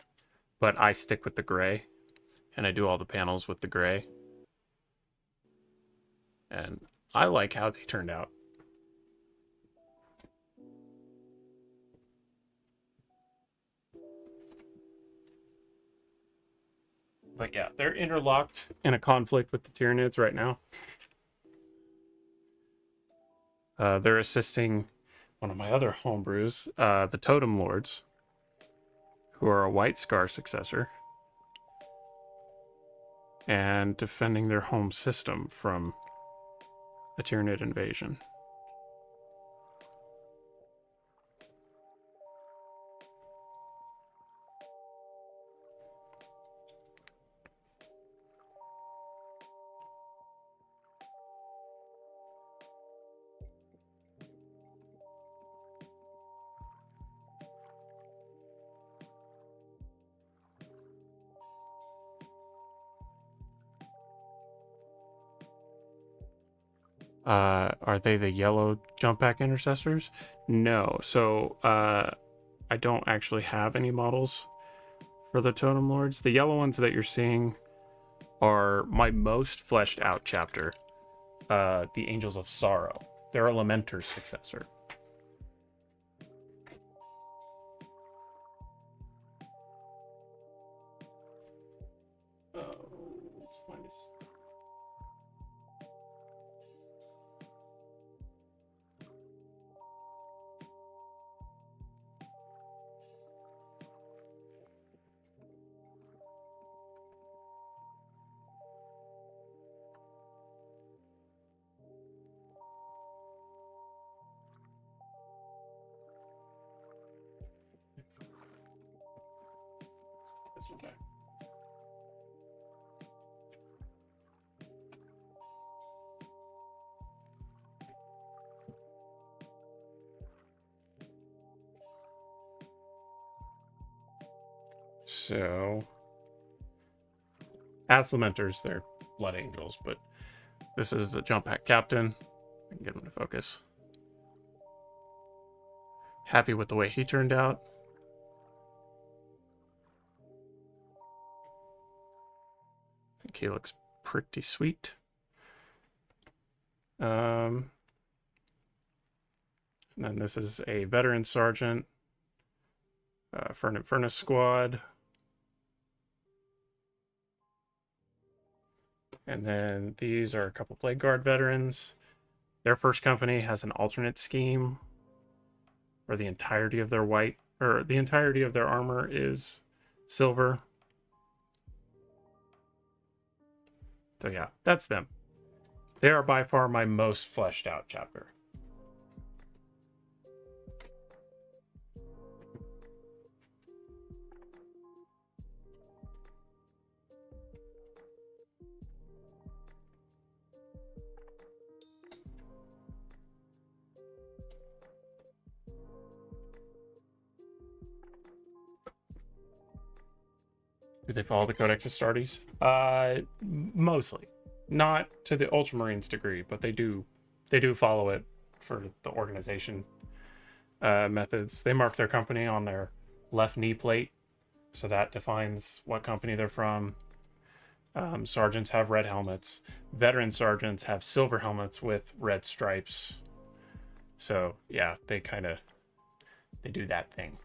[SPEAKER 1] But I stick with the gray, and I do all the panels with the gray. And I like how they turned out. But yeah, they're interlocked in a conflict with the Tyranids right now. They're assisting one of my other homebrews, the Totem Lords, who are a White Scar successor, and defending their home system from a Tyranid invasion. Are they the yellow jump pack intercessors? No. So I don't actually have any models for the Totem Lords. The yellow ones that you're seeing are my most fleshed out chapter, the Angels of Sorrow. They're a Lamenter's successor. Let's find this. This one back. So, as Lamenters, they're Blood Angels, but this is the jump pack captain. I can get him to focus. Happy with the way he turned out. I think he looks pretty sweet. And then this is a veteran sergeant for an Infernus squad. And then these are a couple Plague Guard veterans. Their first company has an alternate scheme where the entirety of their the entirety of their armor is silver. So yeah, that's them. They are by far my most fleshed out chapter. Do they follow the Codex Astartes? Mostly. Not to the Ultramarines degree, but they do follow it for the organization methods. They mark their company on their left knee plate, so that defines what company they're from. Sergeants have red helmets. Veteran sergeants have silver helmets with red stripes. So yeah, they do that thing.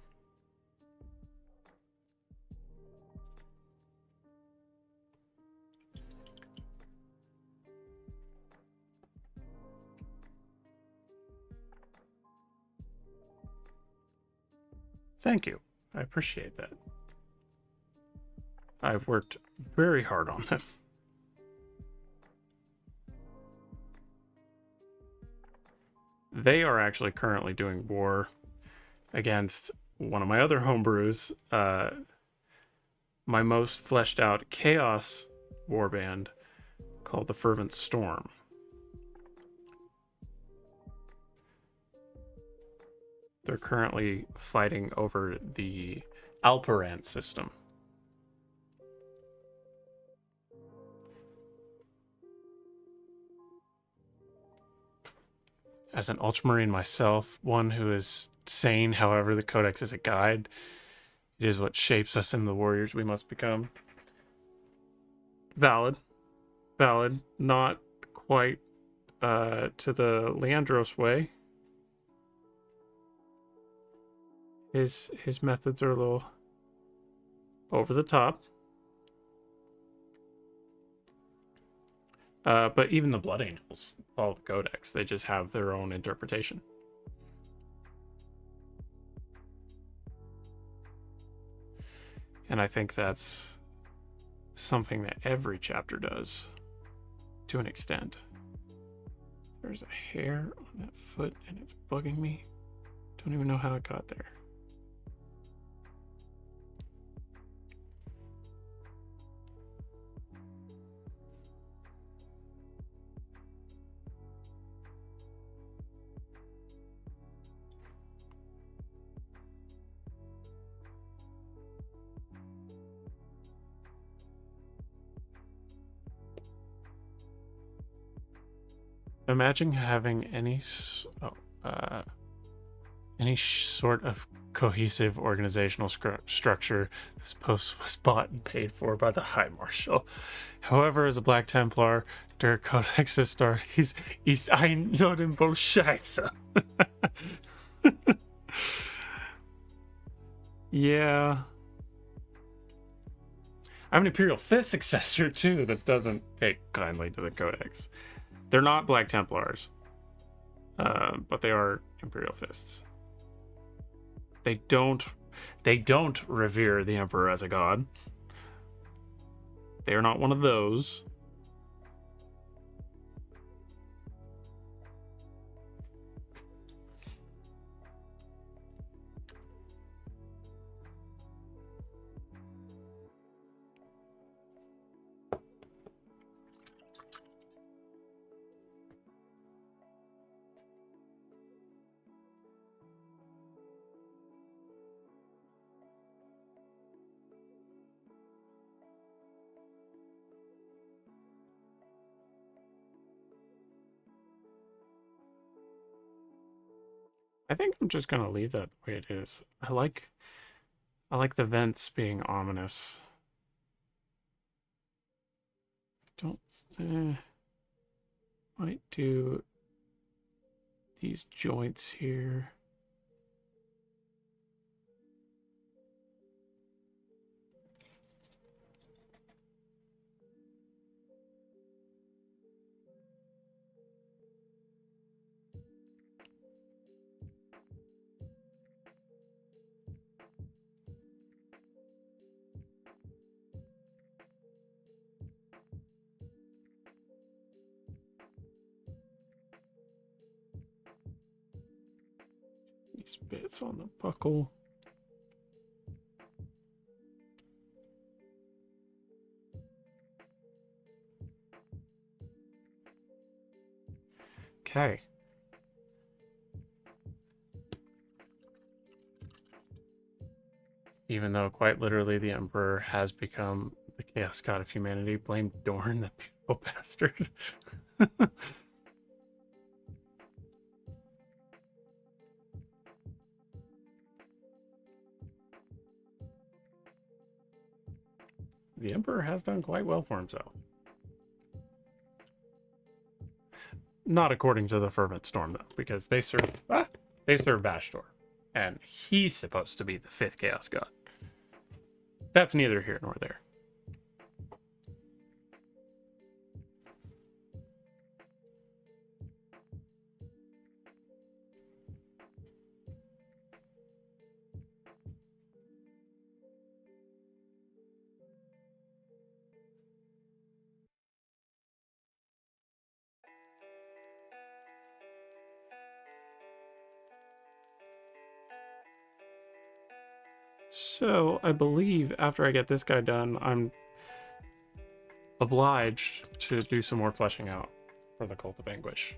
[SPEAKER 1] Thank you. I appreciate that. I've worked very hard on them. They are actually currently doing war against one of my other homebrews, my most fleshed out Chaos warband called the Fervent Storm. They're currently fighting over the Alperant system. As an Ultramarine myself, one who is sane, however, the Codex is a guide. It is what shapes us into the warriors we must become. Valid. Not quite to the Leandros way. His methods are a little over the top. But even the Blood Angels follow the Codex. They just have their own interpretation. And I think that's something that every chapter does, to an extent. There's a hair on that foot and it's bugging me. Don't even know how it got there. Imagine having any sort of cohesive organizational structure. This post was bought and paid for by the High Marshal. However, as a Black Templar, der Codex Astartes ist ein Notenbo Scheiße. Yeah. I'm an Imperial Fist successor, too, that doesn't take kindly to the Codex. They're not Black Templars, but they are Imperial Fists. They don't revere the Emperor as a god. They are not one of those. I think I'm just gonna leave that the way it is. I like the vents being ominous. Don't might do these joints here. These bits on the buckle. Okay. Even though quite literally the Emperor has become the Chaos God of humanity, blame Dorn, that beautiful bastard. The Emperor has done quite well for himself. Not according to the Fervent Storm, though, because they serve Bastor, and he's supposed to be the 5th Chaos God. That's neither here nor there. So, I believe after I get this guy done, I'm obliged to do some more fleshing out for the Cult of Anguish.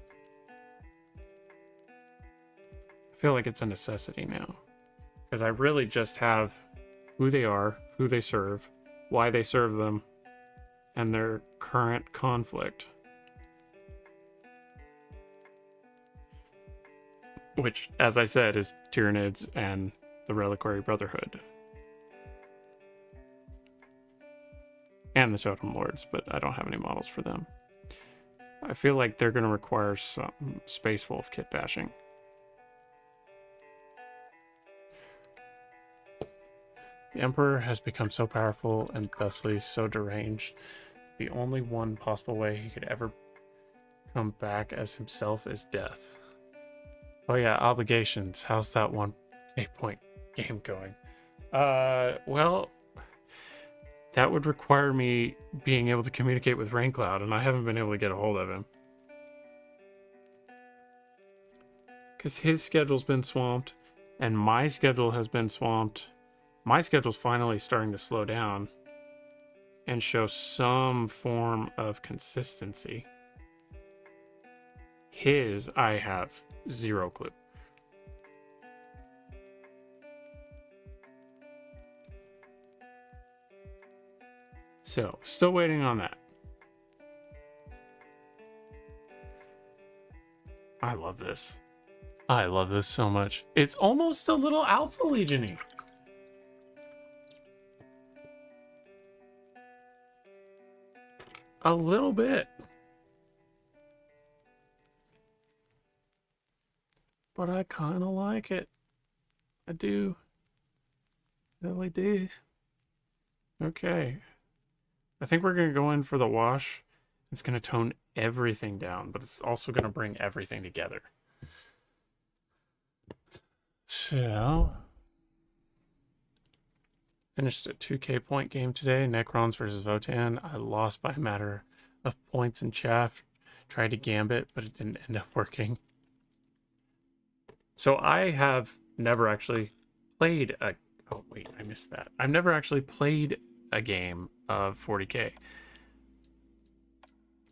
[SPEAKER 1] I feel like it's a necessity now. Because I really just have who they are, who they serve, why they serve them, and their current conflict. Which, as I said, is Tyranids and the Reliquary Brotherhood. And the Totem Lords, but I don't have any models for them. I feel like they're going to require some Space Wolf kit bashing. The Emperor has become so powerful and thusly so deranged. The only one possible way he could ever come back as himself is death. Oh yeah, obligations. How's that 1K point game going? Well, that would require me being able to communicate with Raincloud, and I haven't been able to get a hold of him. Because his schedule's been swamped, and my schedule has been swamped. My schedule's finally starting to slow down and show some form of consistency. His, I have zero clue. So, still waiting on that. I love this. I love this so much. It's almost a little Alpha Legion-y. A little bit. But I kind of like it. I do. Really do. Okay. I think we're going to go in for the wash. It's going to tone everything down, but it's also going to bring everything together. So, finished a 2K point game today, Necrons versus Votan. I lost by a matter of points in chaff. Tried to gambit, but it didn't end up working. So I have never actually played a... Oh, wait, I missed that. I've never actually played a game of 40K.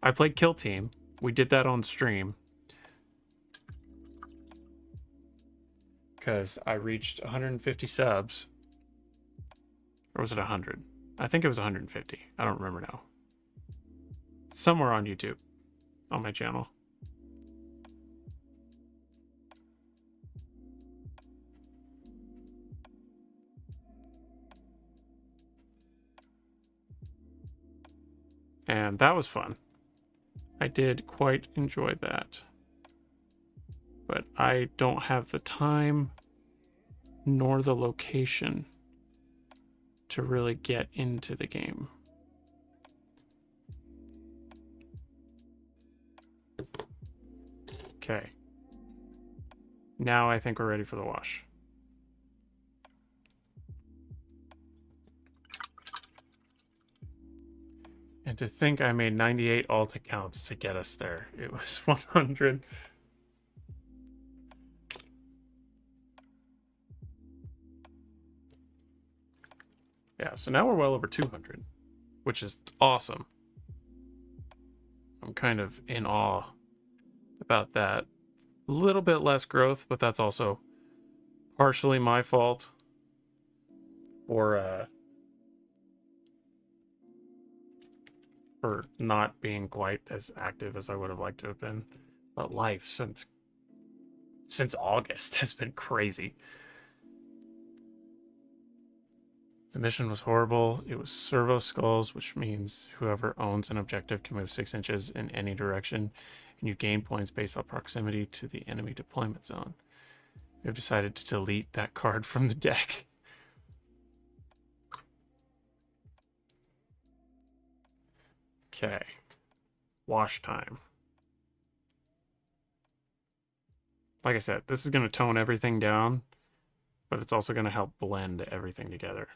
[SPEAKER 1] I played Kill Team. We did that on stream. Because I reached 150 subs. Or was it 100? I think it was 150. I don't remember now. Somewhere on YouTube. On my channel. And that was fun. I did quite enjoy that. But I don't have the time nor the location to really get into the game. Okay. Now I think we're ready for the wash. And to think I made 98 alt accounts to get us there. It was 100. Yeah, so now we're well over 200, which is awesome. I'm kind of in awe about that. A little bit less growth, but that's also partially my fault for not being quite as active as I would have liked to have been. But life since August has been crazy. The mission was horrible. It was servo skulls, which means whoever owns an objective can move 6 inches in any direction, and you gain points based on proximity to the enemy deployment zone. We've decided to delete that card from the deck. Okay. Wash time. Like I said, this is going to tone everything down, but it's also going to help blend everything together.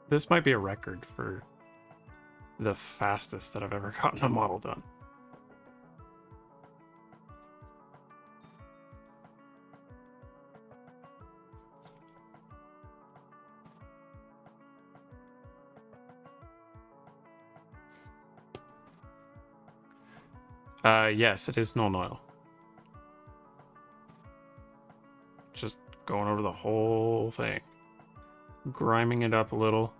[SPEAKER 1] This might be a record for the fastest that I've ever gotten a model done. Yes, it is Null Oil. Just going over the whole thing. Griming it up a little.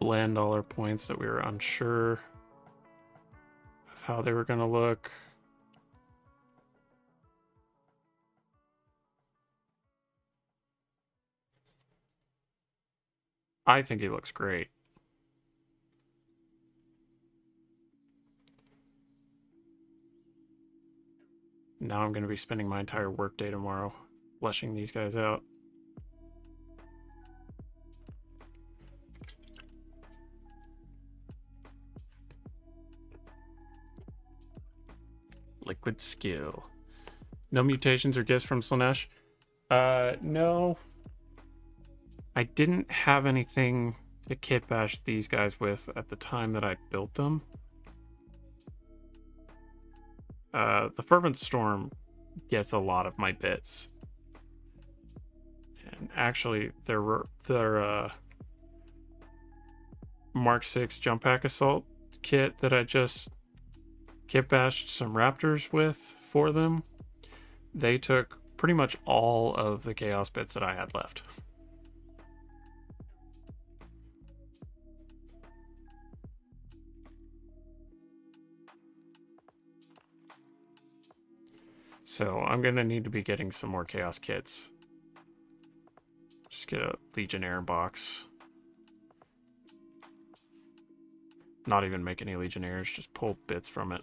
[SPEAKER 1] Blend all our points that we were unsure of how they were going to look. I think he looks great. Now I'm going to be spending my entire workday tomorrow fleshing these guys out. Liquid skill. No mutations or gifts from Slanesh? No. I didn't have anything to kit bash these guys with at the time that I built them. The Fervent Storm gets a lot of my bits. And actually, their Mark 6 Jump Pack Assault kit that I just kit bashed some Raptors with for them, they took pretty much all of the Chaos bits that I had left. So I'm going to need to be getting some more Chaos kits. Just get a Legionnaire box. Not even make any Legionnaires, just pull bits from it.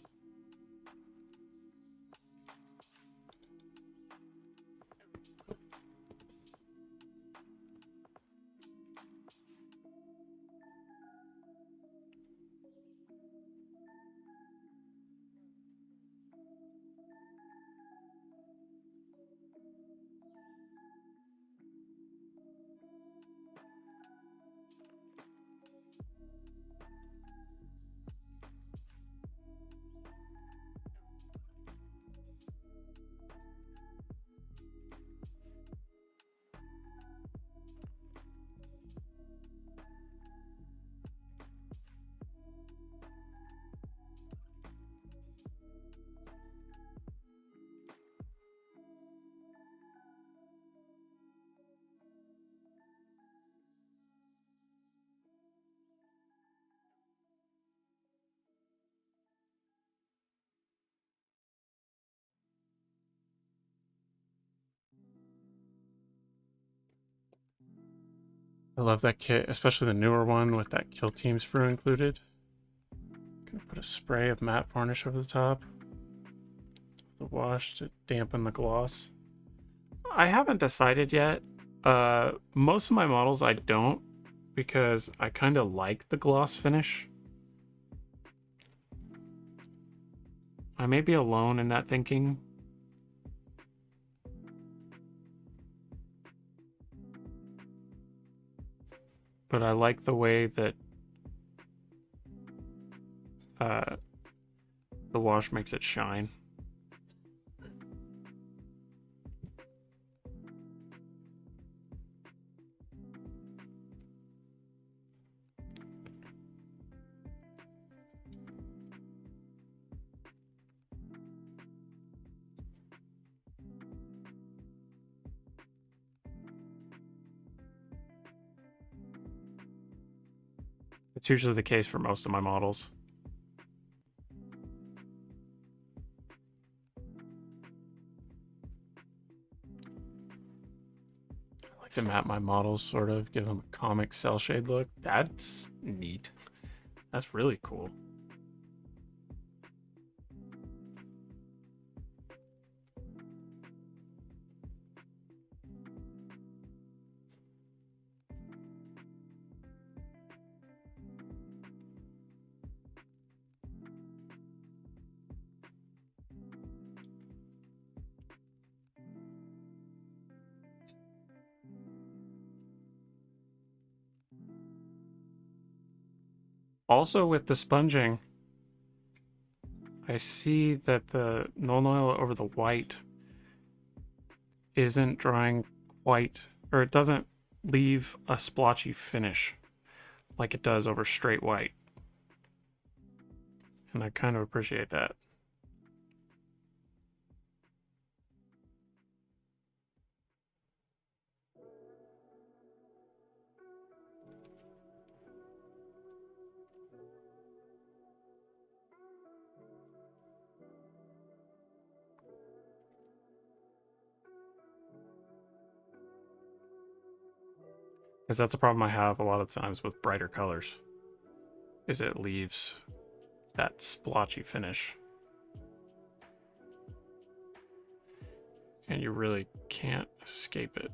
[SPEAKER 1] I love that kit, especially the newer one with that Kill Team sprue included. Gonna put a spray of matte varnish over the top. The wash to dampen the gloss. I haven't decided yet. Most of my models I don't, because I kind of like the gloss finish. I may be alone in that thinking. But I like the way that the wash makes it shine. It's usually the case for most of my models. I like to map my models, sort of, give them a comic cell shade look. That's neat. That's really cool. Also, with the sponging, I see that the Null Oil over the white isn't drying quite, or it doesn't leave a splotchy finish like it does over straight white. And I kind of appreciate that. Because that's a problem I have a lot of times with brighter colors, is it leaves that splotchy finish. And you really can't escape it.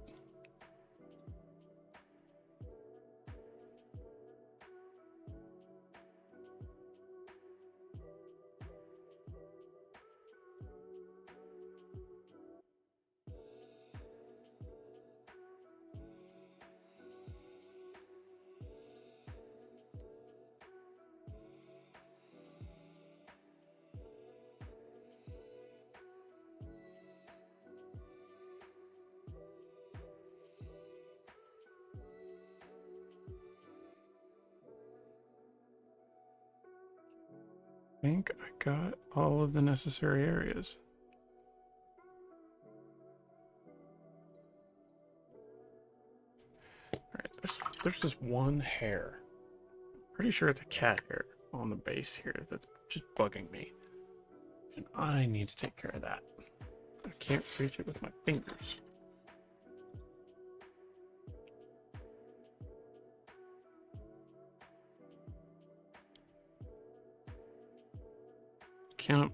[SPEAKER 1] I think I got all of the necessary areas. Alright, there's just one hair. Pretty sure it's a cat hair on the base here that's just bugging me. And I need to take care of that. I can't reach it with my fingers. Can't.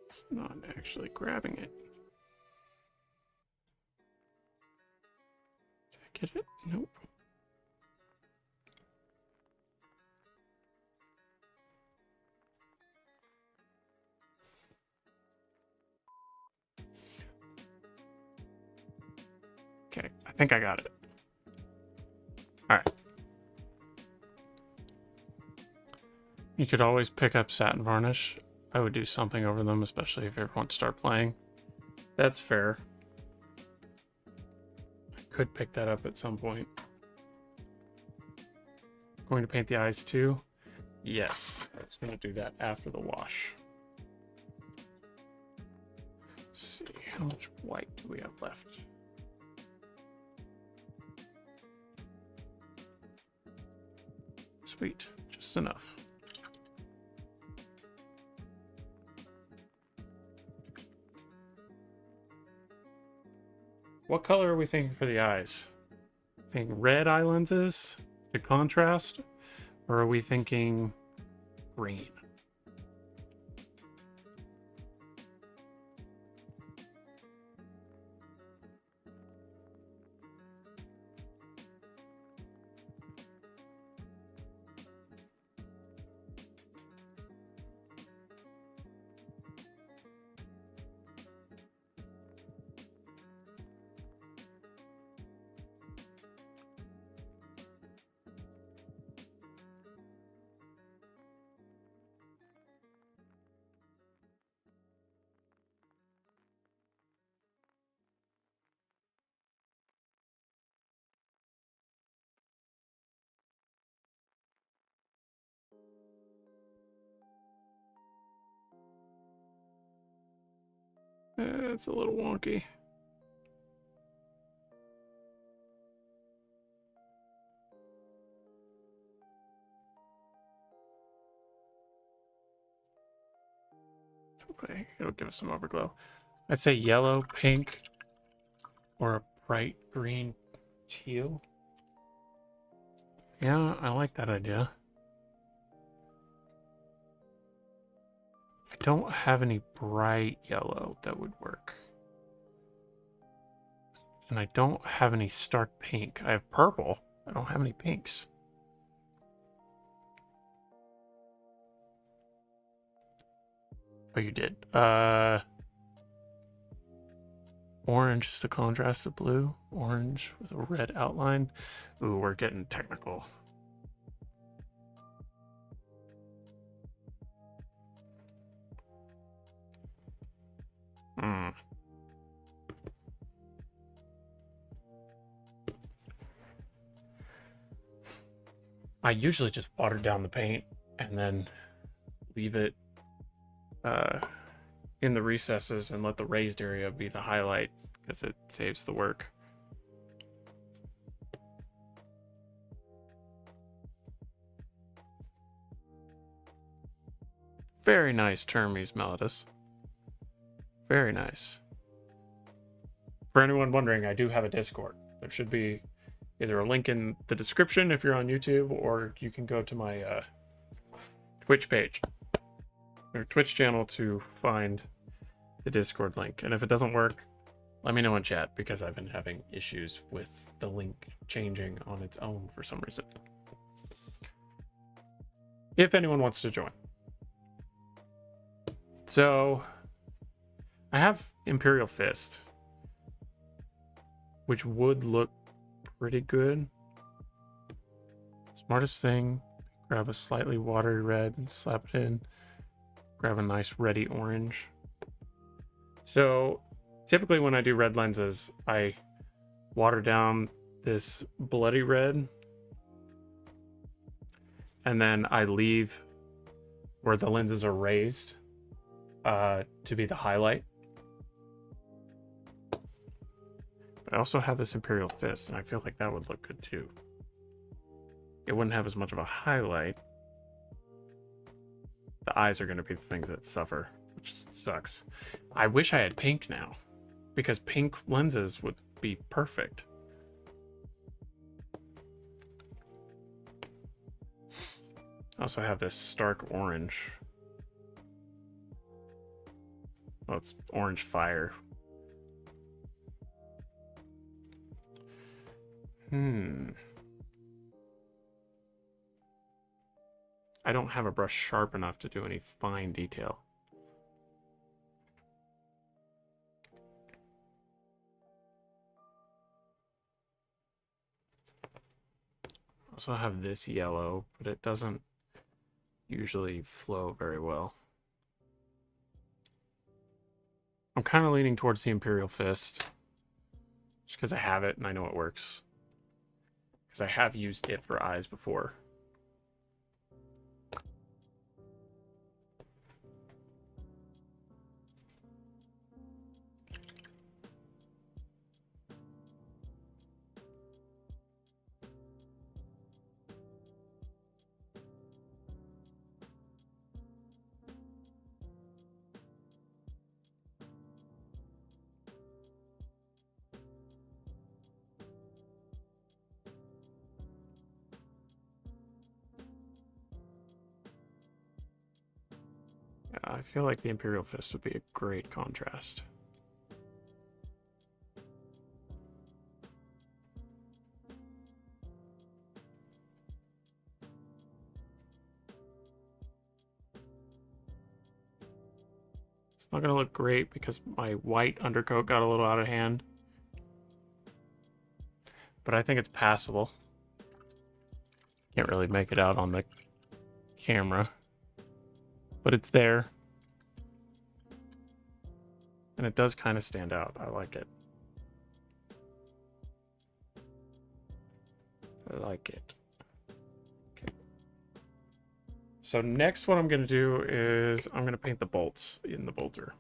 [SPEAKER 1] It's not actually grabbing it. Did I get it? Nope. Okay, I think I got it. Alright. You could always pick up satin varnish. I would do something over them, especially if you ever want to start playing. That's fair. I could pick that up at some point. Going to paint the eyes too? Yes, I was going to do that after the wash. Let's see, how much white do we have left? Sweet, just enough. What color are we thinking for the eyes? Thinking red eye lenses to contrast? Or are we thinking green? It's a little wonky. Okay, it'll give us some overglow. I'd say yellow, pink, or a bright green teal. Yeah, I like that idea. I don't have any bright yellow that would work. And I don't have any stark pink. I have purple. I don't have any pinks. Oh, you did. Orange is the contrast of blue. Orange with a red outline. Ooh, we're getting technical. I usually just water down the paint and then leave it in the recesses and let the raised area be the highlight because it saves the work. Very nice Termes Melodus. Very nice. For anyone wondering, I do have a Discord. There should be either a link in the description if you're on YouTube, or you can go to my Twitch page or Twitch channel to find the Discord link. And if it doesn't work, let me know in chat because I've been having issues with the link changing on its own for some reason. If anyone wants to join. So I have Imperial Fist, which would look pretty good. Smartest thing, grab a slightly watery red and slap it in. Grab a nice reddy orange. So typically when I do red lenses, I water down this bloody red and then I leave where the lenses are raised to be the highlight. But I also have this Imperial Fist, and I feel like that would look good too. It wouldn't have as much of a highlight. The eyes are going to be the things that suffer, which sucks. I wish I had pink now, because pink lenses would be perfect. I also have this stark orange. Well, it's orange fire. I don't have a brush sharp enough to do any fine detail. I also have this yellow, but it doesn't usually flow very well. I'm kind of leaning towards the Imperial Fist, just because I have it and I know it works. Because I have used it for eyes before. I feel like the Imperial Fist would be a great contrast. It's not going to look great because my white undercoat got a little out of hand. But I think it's passable. Can't really make it out on the camera. But it's there. And it does kind of stand out. I like it. I like it. Okay. So next what I'm going to do is I'm going to paint the bolts in the bolter.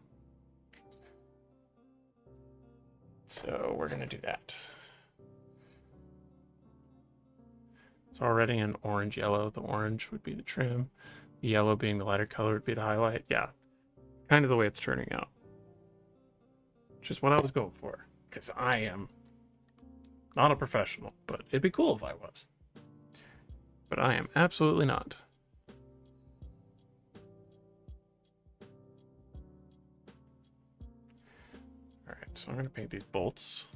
[SPEAKER 1] So we're going to do that. It's already an orange yellow. The orange would be the trim. The yellow being the lighter color would be the highlight. Yeah, kind of the way it's turning out. Which is what I was going for. Because I am not a professional, but it'd be cool if I was. But I am absolutely not. Alright, so I'm going to paint these bolts.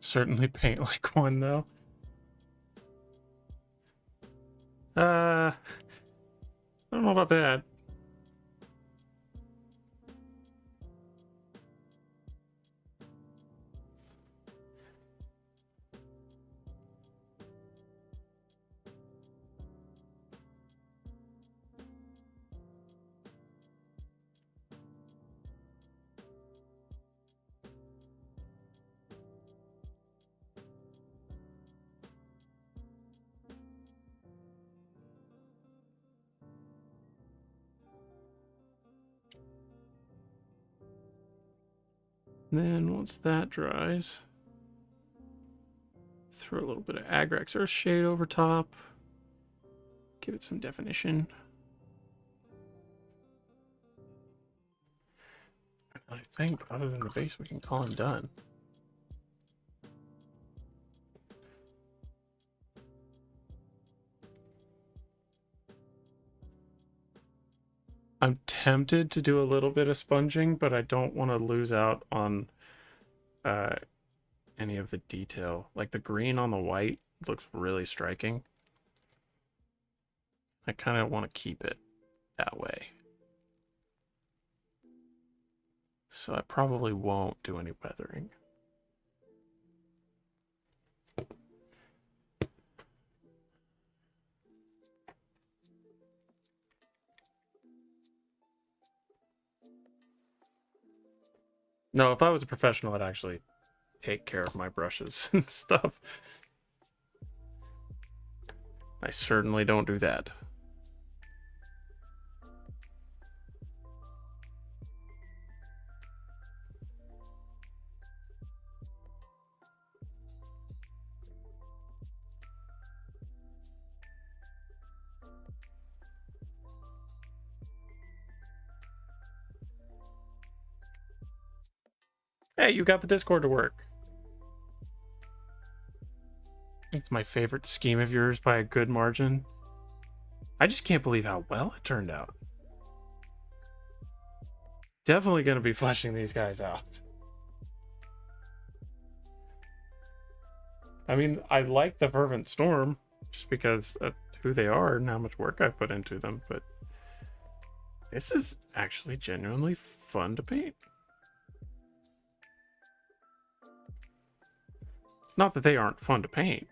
[SPEAKER 1] Certainly paint like one, though. I don't know about that. Then once that dries, throw a little bit of Agrax Earth Shade over top. Give it some definition. I think other than the base, we can call him done. I'm tempted to do a little bit of sponging, but I don't want to lose out on any of the detail. Like the green on the white looks really striking. I kind of want to keep it that way. So I probably won't do any weathering. No, if I was a professional, I'd actually take care of my brushes and stuff. I certainly don't do that. Hey, you got the Discord to work. It's my favorite scheme of yours by a good margin. I just can't believe how well it turned out. Definitely going to be fleshing these guys out. I mean, I like the Fervent Storm just because of who they are and how much work I've put into them, but this is actually genuinely fun to paint. Not that they aren't fun to paint.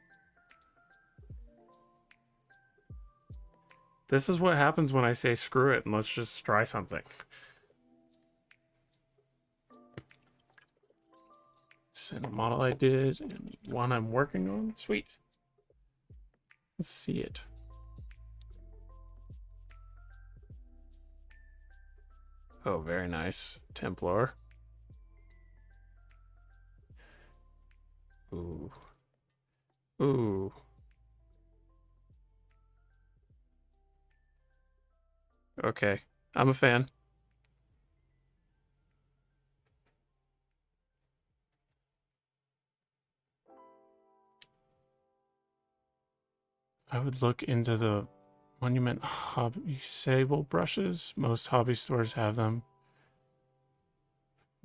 [SPEAKER 1] This is what happens when I say screw it and let's just try something. Send a model I did and one I'm working on. Sweet. Let's see it. Oh, very nice. Templar. Ooh. Ooh. Okay. I'm a fan. I would look into the Monument Hobby Sable brushes. Most hobby stores have them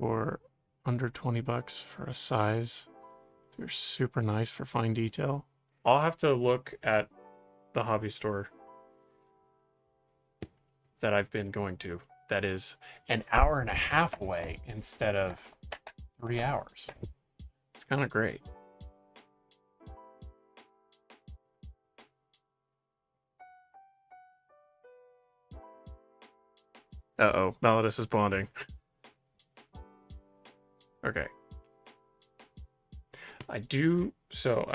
[SPEAKER 1] for under 20 bucks for a size. They're super nice for fine detail. I'll have to look at the hobby store that I've been going to. That is an hour and a half away instead of 3 hours. It's kind of great. Uh-oh, Melodus is bonding. Okay. I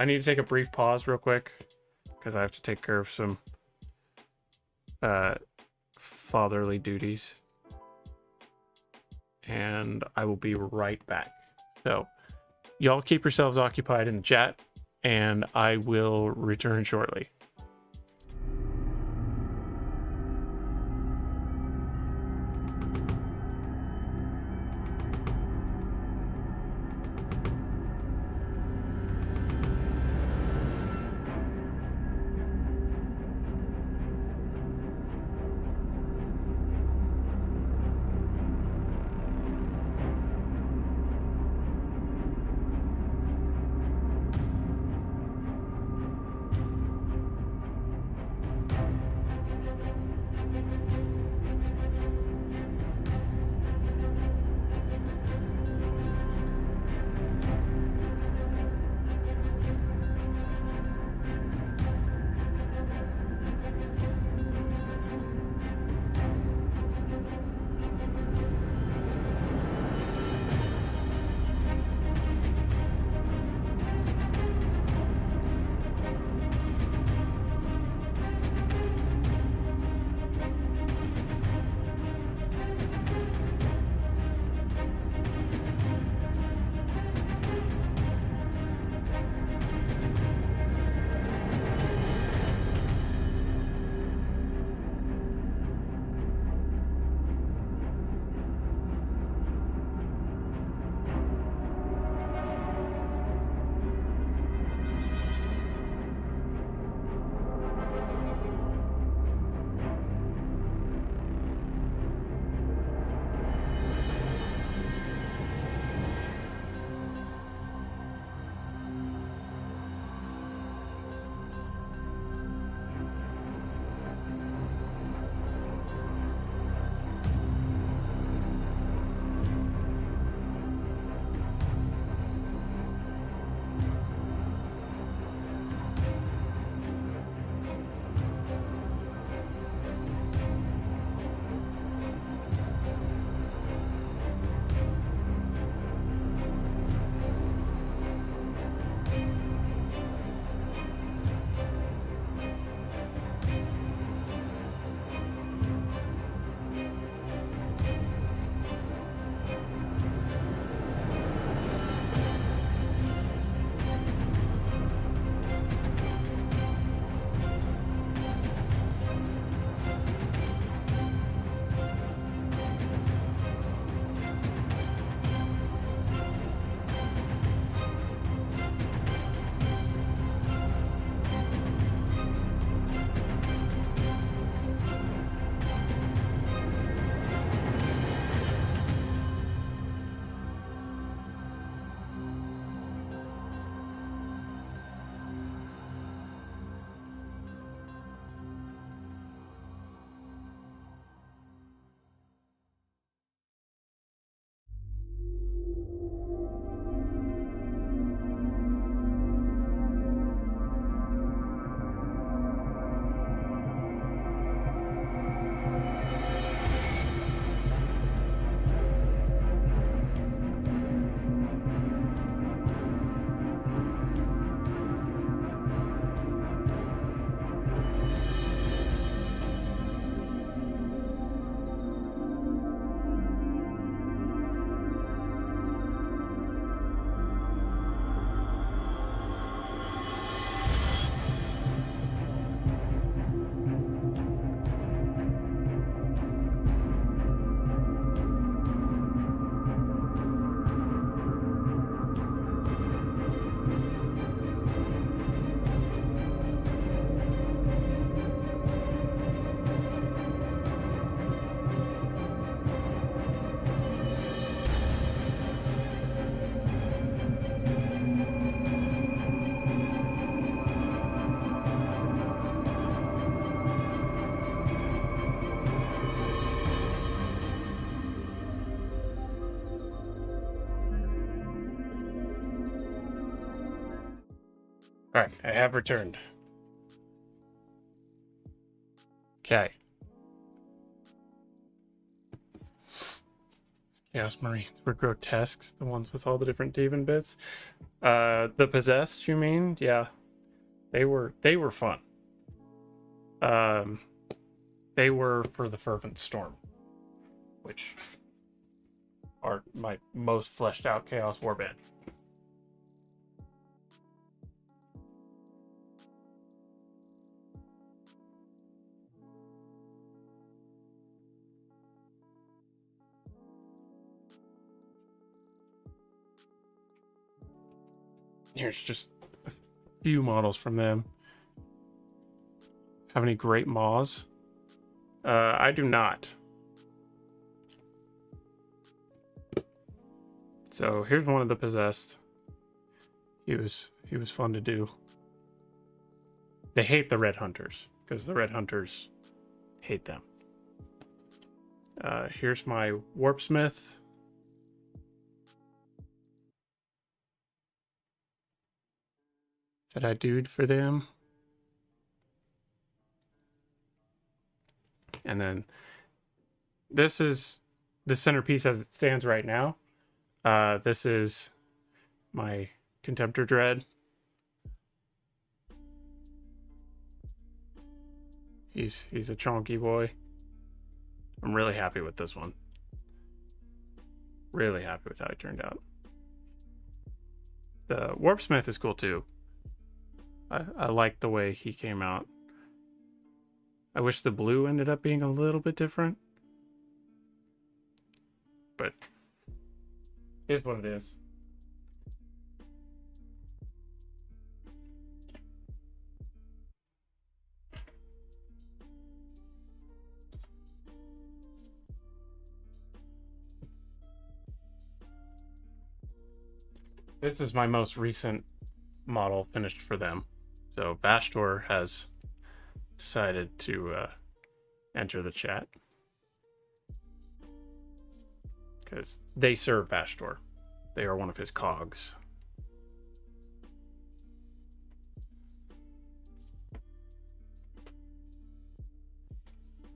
[SPEAKER 1] need to take a brief pause real quick because I have to take care of some fatherly duties. And I will be right back. So, y'all keep yourselves occupied in the chat, and I will return shortly. Alright, I have returned. Okay. Chaos Marines were grotesque, the ones with all the different Daven bits. The Possessed, you mean? Yeah. They were fun. They were for the Fervent Storm, which are my most fleshed out Chaos Warband. Here's just a few models from them. Have any great Maws? I do not. So here's one of the Possessed. He was fun to do. They hate the Red Hunters because the Red Hunters hate them. Here's my Warpsmith. That I doed for them. And then this is the centerpiece as it stands right now. This is my Contemptor Dread. He's a chonky boy. I'm really happy with this one. Really happy with how it turned out. The Warpsmith is cool too. I like the way he came out. I wish the blue ended up being a little bit different. But it is what it is. This is my most recent model finished for them. So Bastor has decided to enter the chat. Because they serve Bastor. They are one of his cogs.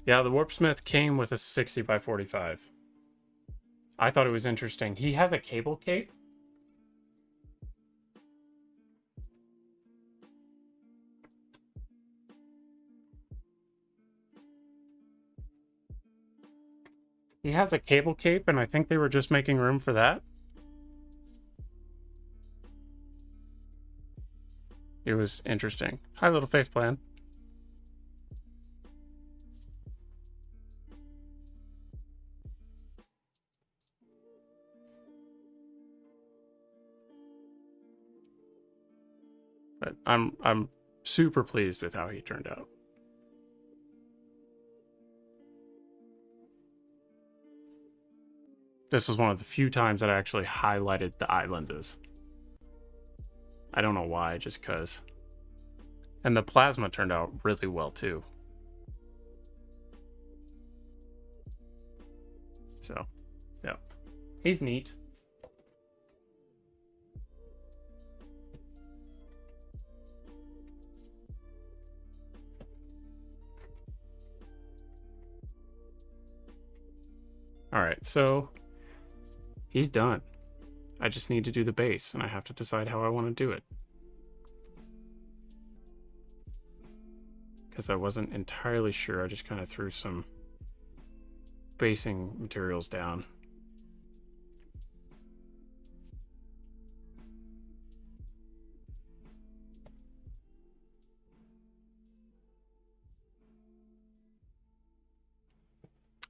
[SPEAKER 1] Yeah, the Warpsmith came with a 60 by 45. I thought it was interesting. He has a cable cape. He has a cable cape, and I think they were just making room for that. It was interesting. Hi, little face plan. But I'm super pleased with how he turned out. This was one of the few times that I actually highlighted the eye lenses. I don't know why, just cause. And the plasma turned out really well too. So, yeah. He's neat. Alright, so he's done. I just need to do the base, and I have to decide how I want to do it. Because I wasn't entirely sure, I just kind of threw some basing materials down.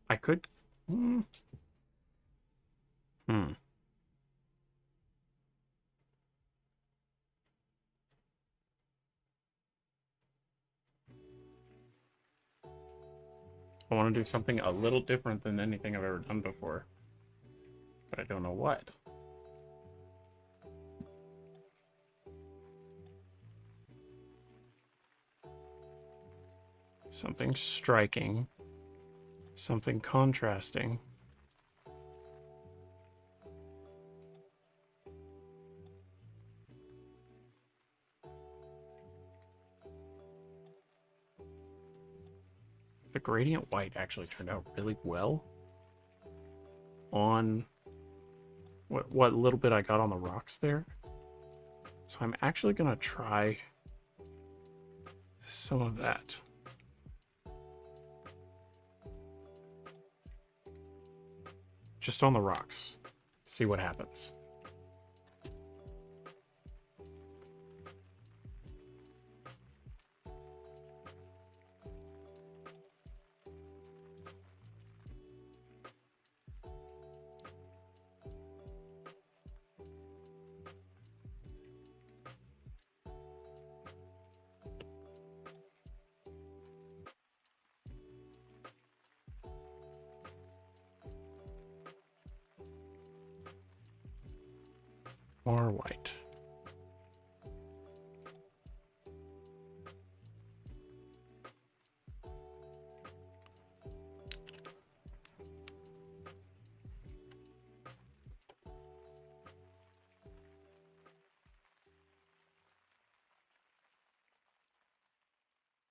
[SPEAKER 1] I could... I want to do something a little different than anything I've ever done before. But I don't know what. Something striking. Something contrasting. the gradient white actually turned out really well on what little bit I got on the rocks there. So I'm actually gonna try some of that. Just on the rocks. See what happens. More white.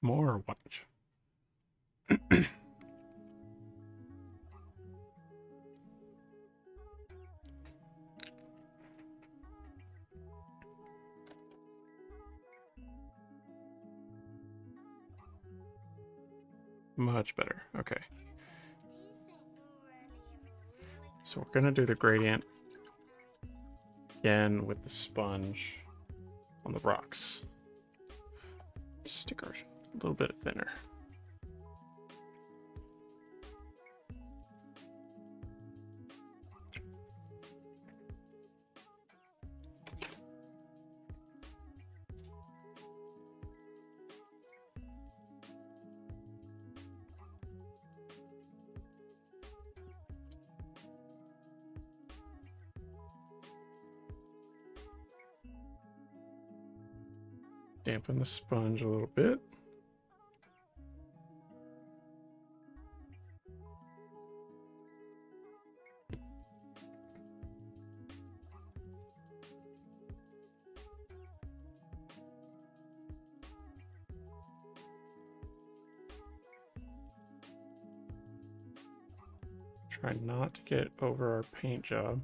[SPEAKER 1] More white. Much better. Okay. So we're gonna do the gradient again with the sponge on the rocks. Stick our a little bit thinner. Dampen the sponge a little bit. Try not to get over our paint job.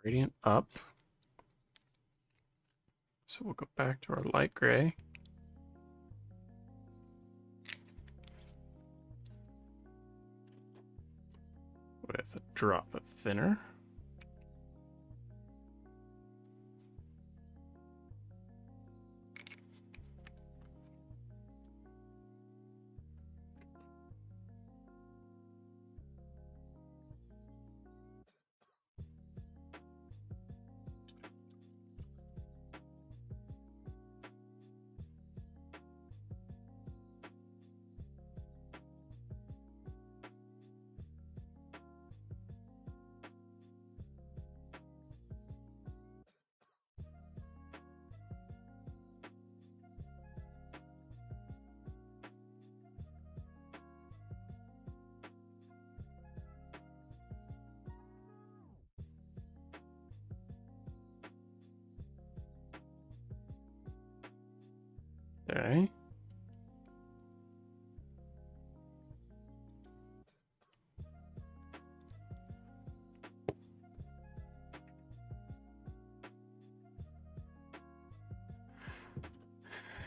[SPEAKER 1] Gradient up. So we'll go back to our light gray. With a drop of thinner. Okay.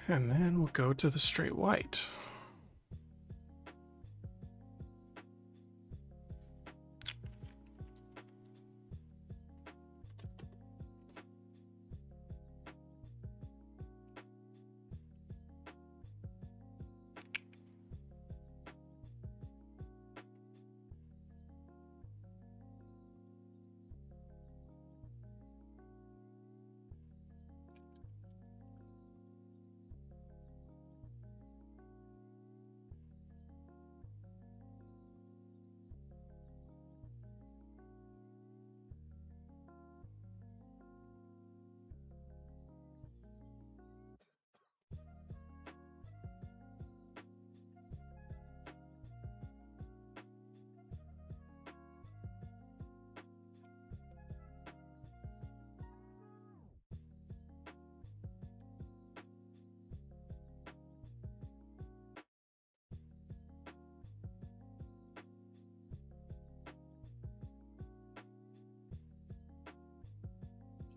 [SPEAKER 1] And then we'll go to the straight white.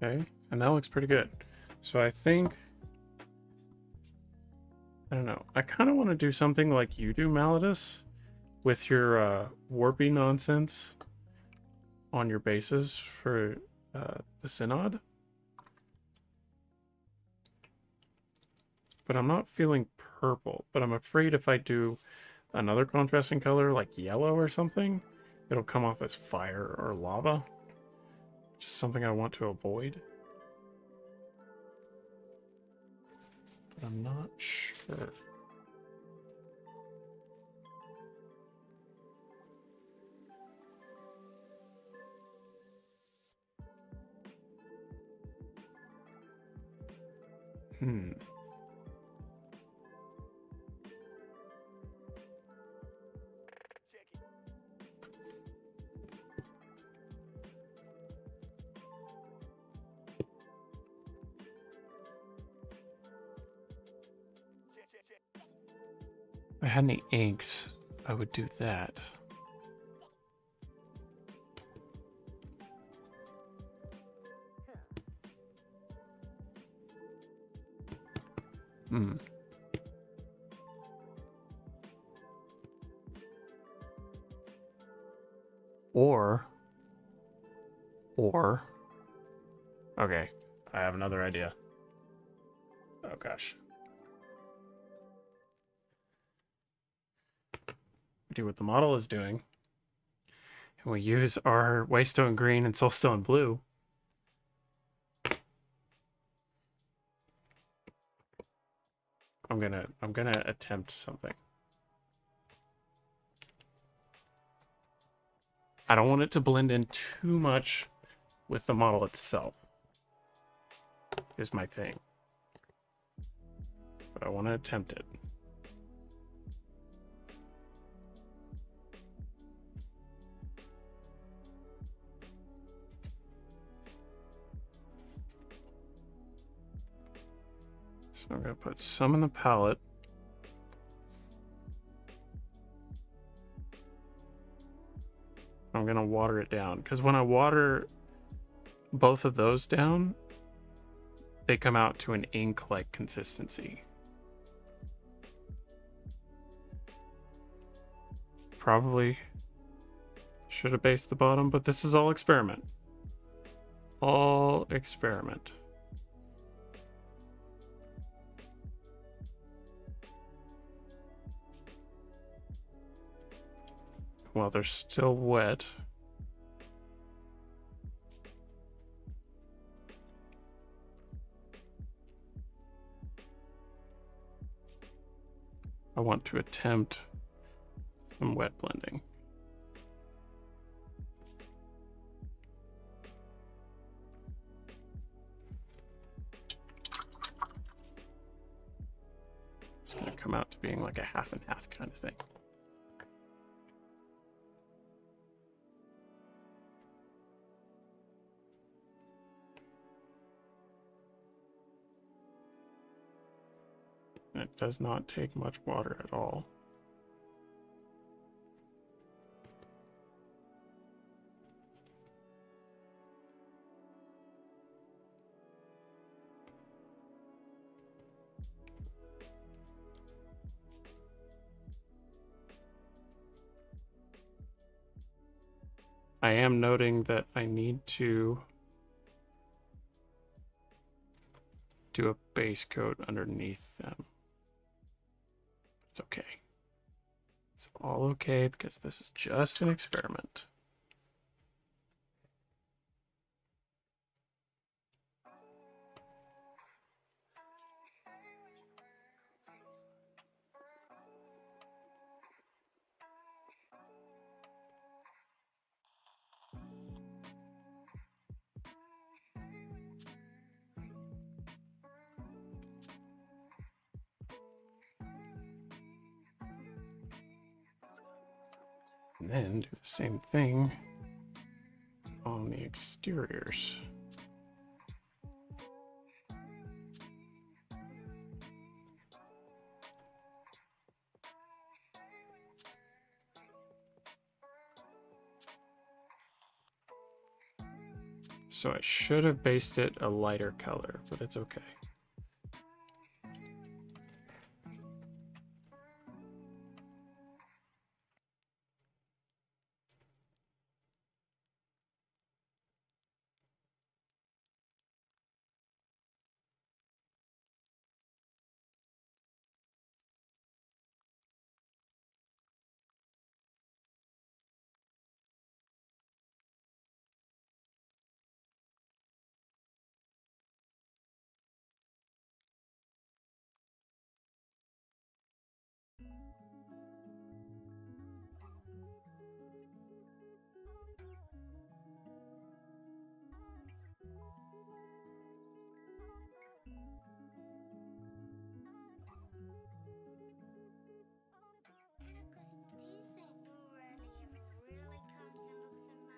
[SPEAKER 1] Okay, and that looks pretty good. So I think, I don't know, I kind of want to do something like you do, Malidus, with your warpy nonsense on your bases for the Synod. But I'm not feeling purple, but I'm afraid if I do another contrasting color like yellow or something, it'll come off as fire or lava. Just something I want to avoid. But I'm not sure. Hmm. If I had any inks, I would do that. Hmm. Or, okay, I have another idea. Oh gosh. We do what the model is doing, and we use our Waystone green and Soulstone blue. I'm gonna attempt something. I don't want it to blend in too much with the model itself, is my thing. But I want to attempt it. So I'm going to put some in the palette. I'm going to water it down, because when I water both of those down, they come out to an ink-like consistency. Probably should have based the bottom, but this is all experiment. All experiment. While they're still wet, I want to attempt some wet blending. It's going to come out to being like a half and half kind of thing. And it does not take much water at all. I am noting that I need to do a base coat underneath them. It's okay. It's all okay because this is just an experiment. And then do the same thing on the exteriors. So I should have based it a lighter color, but it's okay.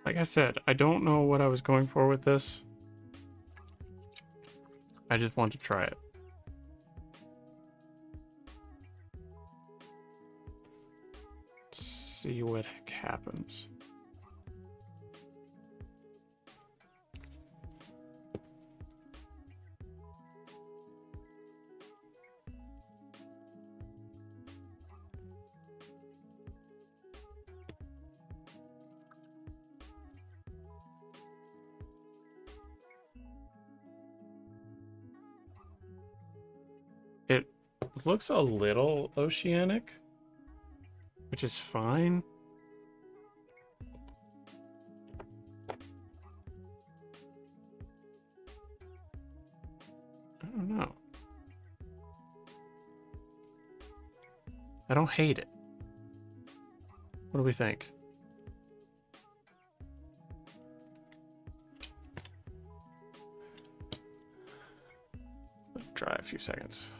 [SPEAKER 1] Like I said, I don't know what I was going for with this. I just want to try it. See what happens. It looks a little oceanic, which is fine. I don't know. I don't hate it. What do we think? Let it dry a few seconds.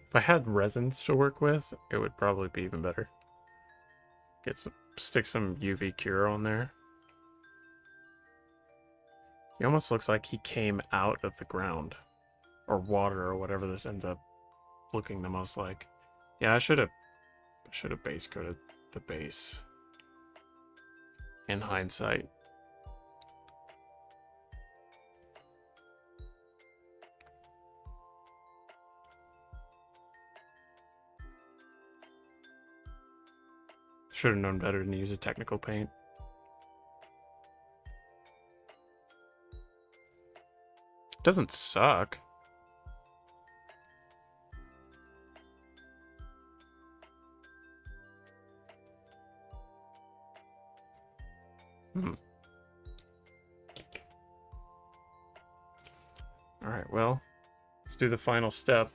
[SPEAKER 1] If I had resins to work with, it would probably be even better. Stick some UV cure on there. He almost looks like he came out of the ground. Or water, or whatever this ends up looking the most like. Yeah, I should have base coated the base. In hindsight. Should have known better than to use a technical paint. It doesn't suck. Alright, well, let's do the final step.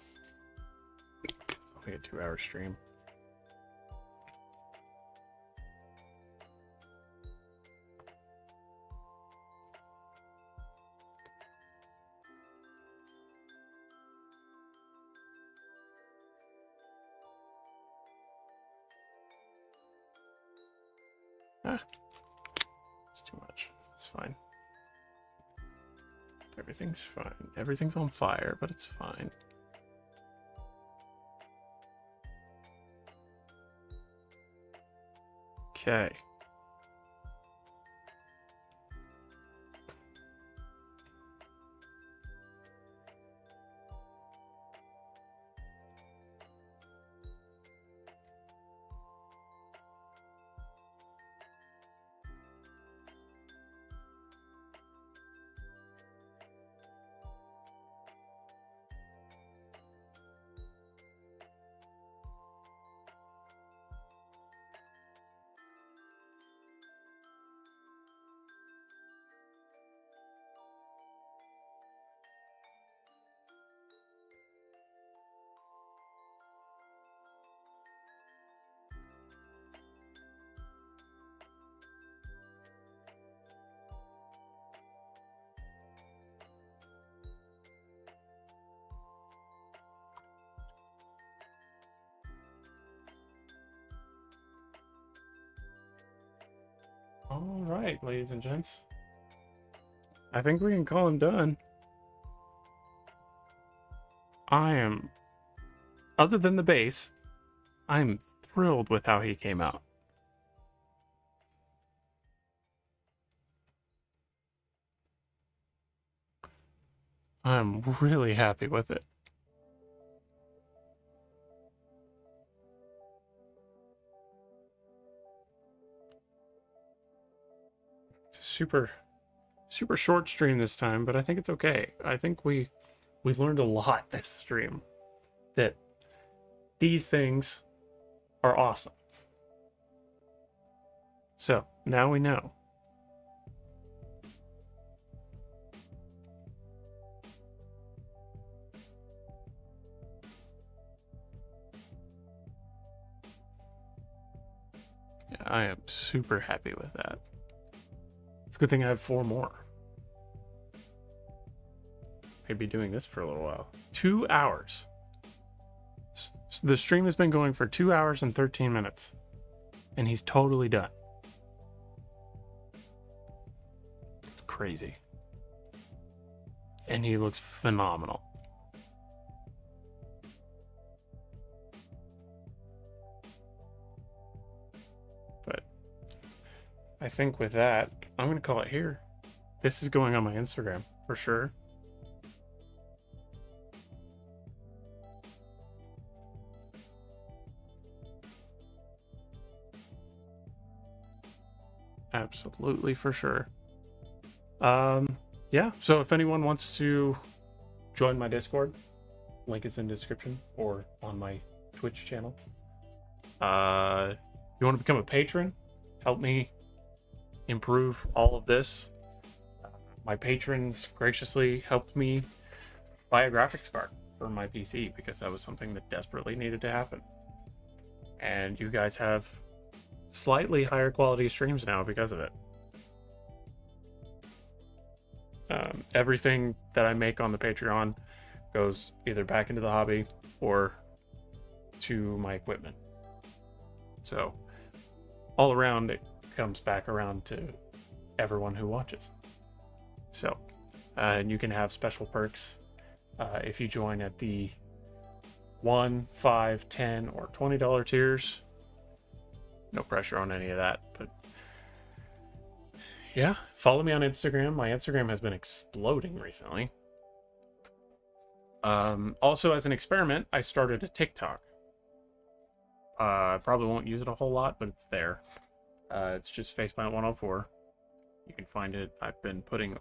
[SPEAKER 1] It's only a 2-hour stream. It's too much. It's fine. Everything's fine. Everything's on fire, but it's fine. Okay. All right, ladies and gents. I think we can call him done. Other than the base, I'm thrilled with how he came out. I'm really happy with it. It's a super short stream this time, but I think it's okay. I think we learned a lot this stream. That these things are awesome. So, now we know. Yeah, I am super happy with that. It's a good thing I have 4 more. Maybe doing this for a little while. 2 hours. The stream has been going for 2 hours and 13 minutes. And he's totally done. It's crazy. And he looks phenomenal. But I think with that, I'm going to call it here. This is going on my Instagram for sure. Absolutely, for sure. Yeah, so if anyone wants to join my Discord, link is in the description or on my Twitch channel. If you want to become a patron, help me improve all of this. My patrons graciously helped me buy a graphics card for my PC because that was something that desperately needed to happen. And you guys have slightly higher quality streams now because of it. Everything that I make on the Patreon goes either back into the hobby or to my equipment. So all around, it comes back around to everyone who watches. So, and you can have special perks if you join at the $1, $5, $10, or $20 tiers. No pressure on any of that, but yeah, follow me on Instagram. My Instagram has been exploding recently. Also, as an experiment, I started a TikTok. I probably won't use it a whole lot, but it's there. It's just Faceplant104. You can find it. I've been putting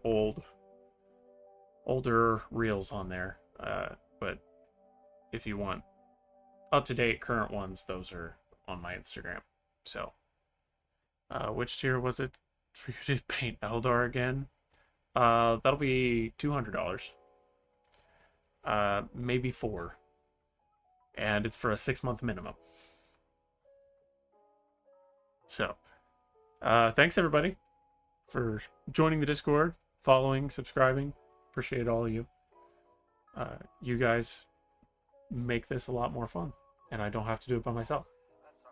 [SPEAKER 1] older reels on there, but if you want up-to-date current ones, those are on my Instagram. So, which tier was it for you to paint Eldar again? That'll be $200. Maybe 4. And it's for a 6-month minimum. So, thanks everybody for joining the Discord, following, subscribing. Appreciate all of you. You guys make this a lot more fun, and I don't have to do it by myself,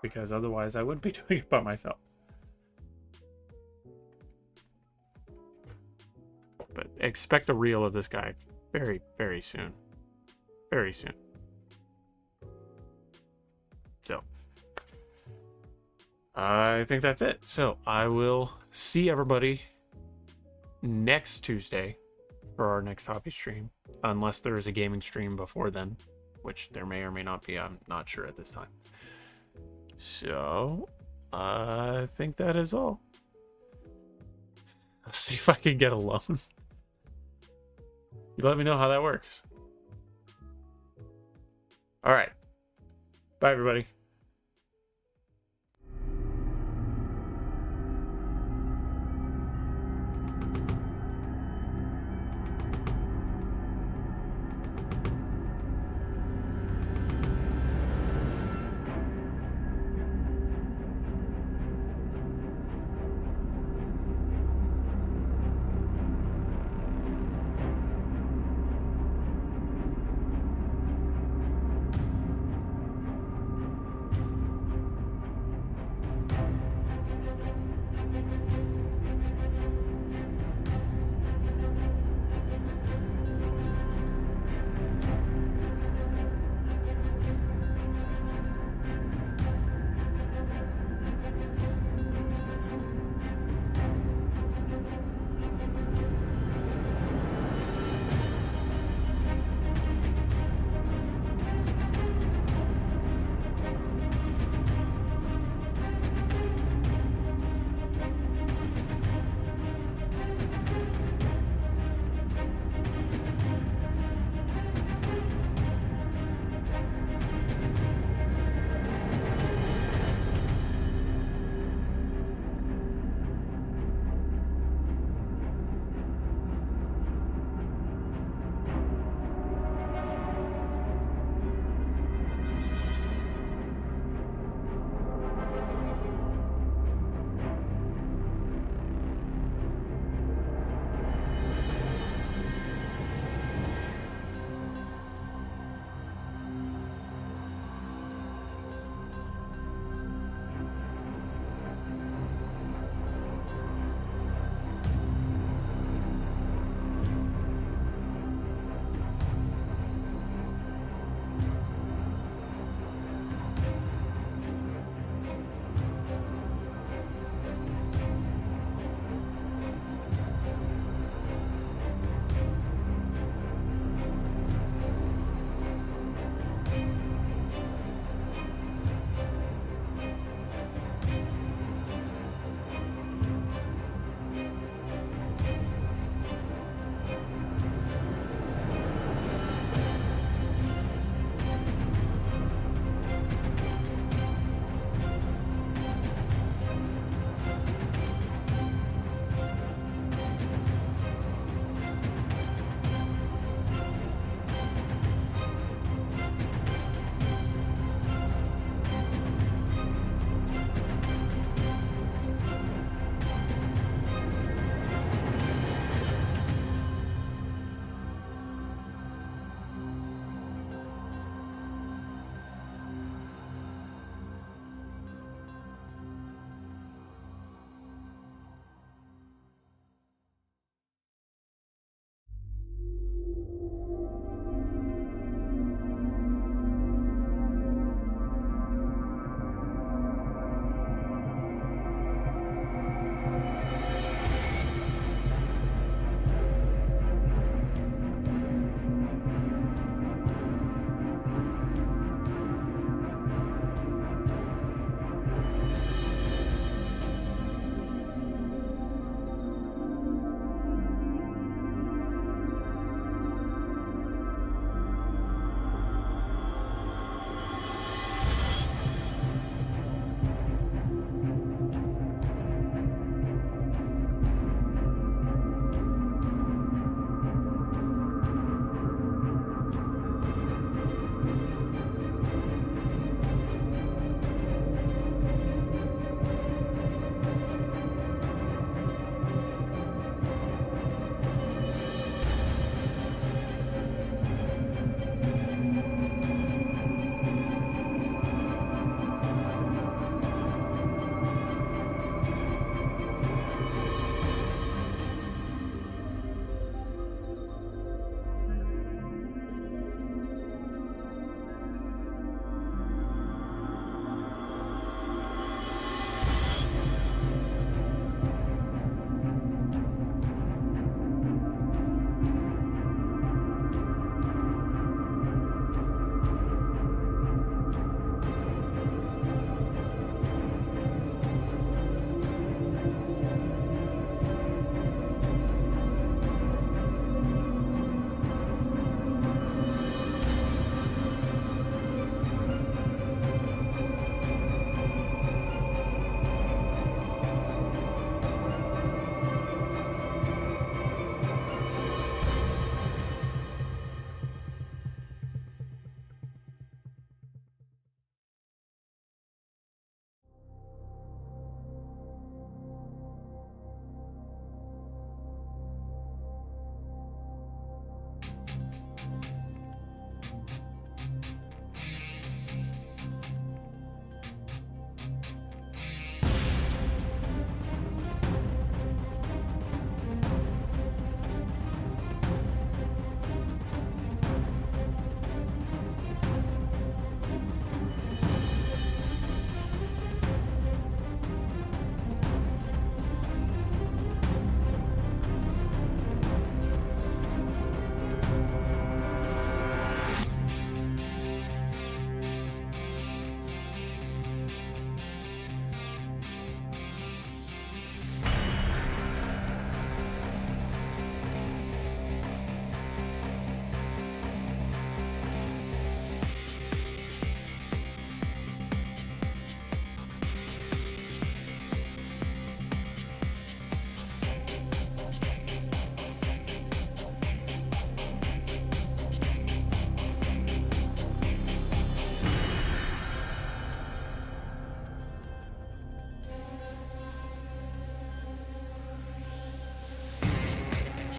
[SPEAKER 1] because otherwise I wouldn't be doing it by myself. But expect a reel of this guy very, very soon. Very soon. So, I think that's it. So, I will see everybody next Tuesday for our next hobby stream. Unless there is a gaming stream before then, which there may or may not be. I'm not sure at this time. So, I think that is all. Let's see if I can get a loan. You let me know how that works. All right. Bye, everybody.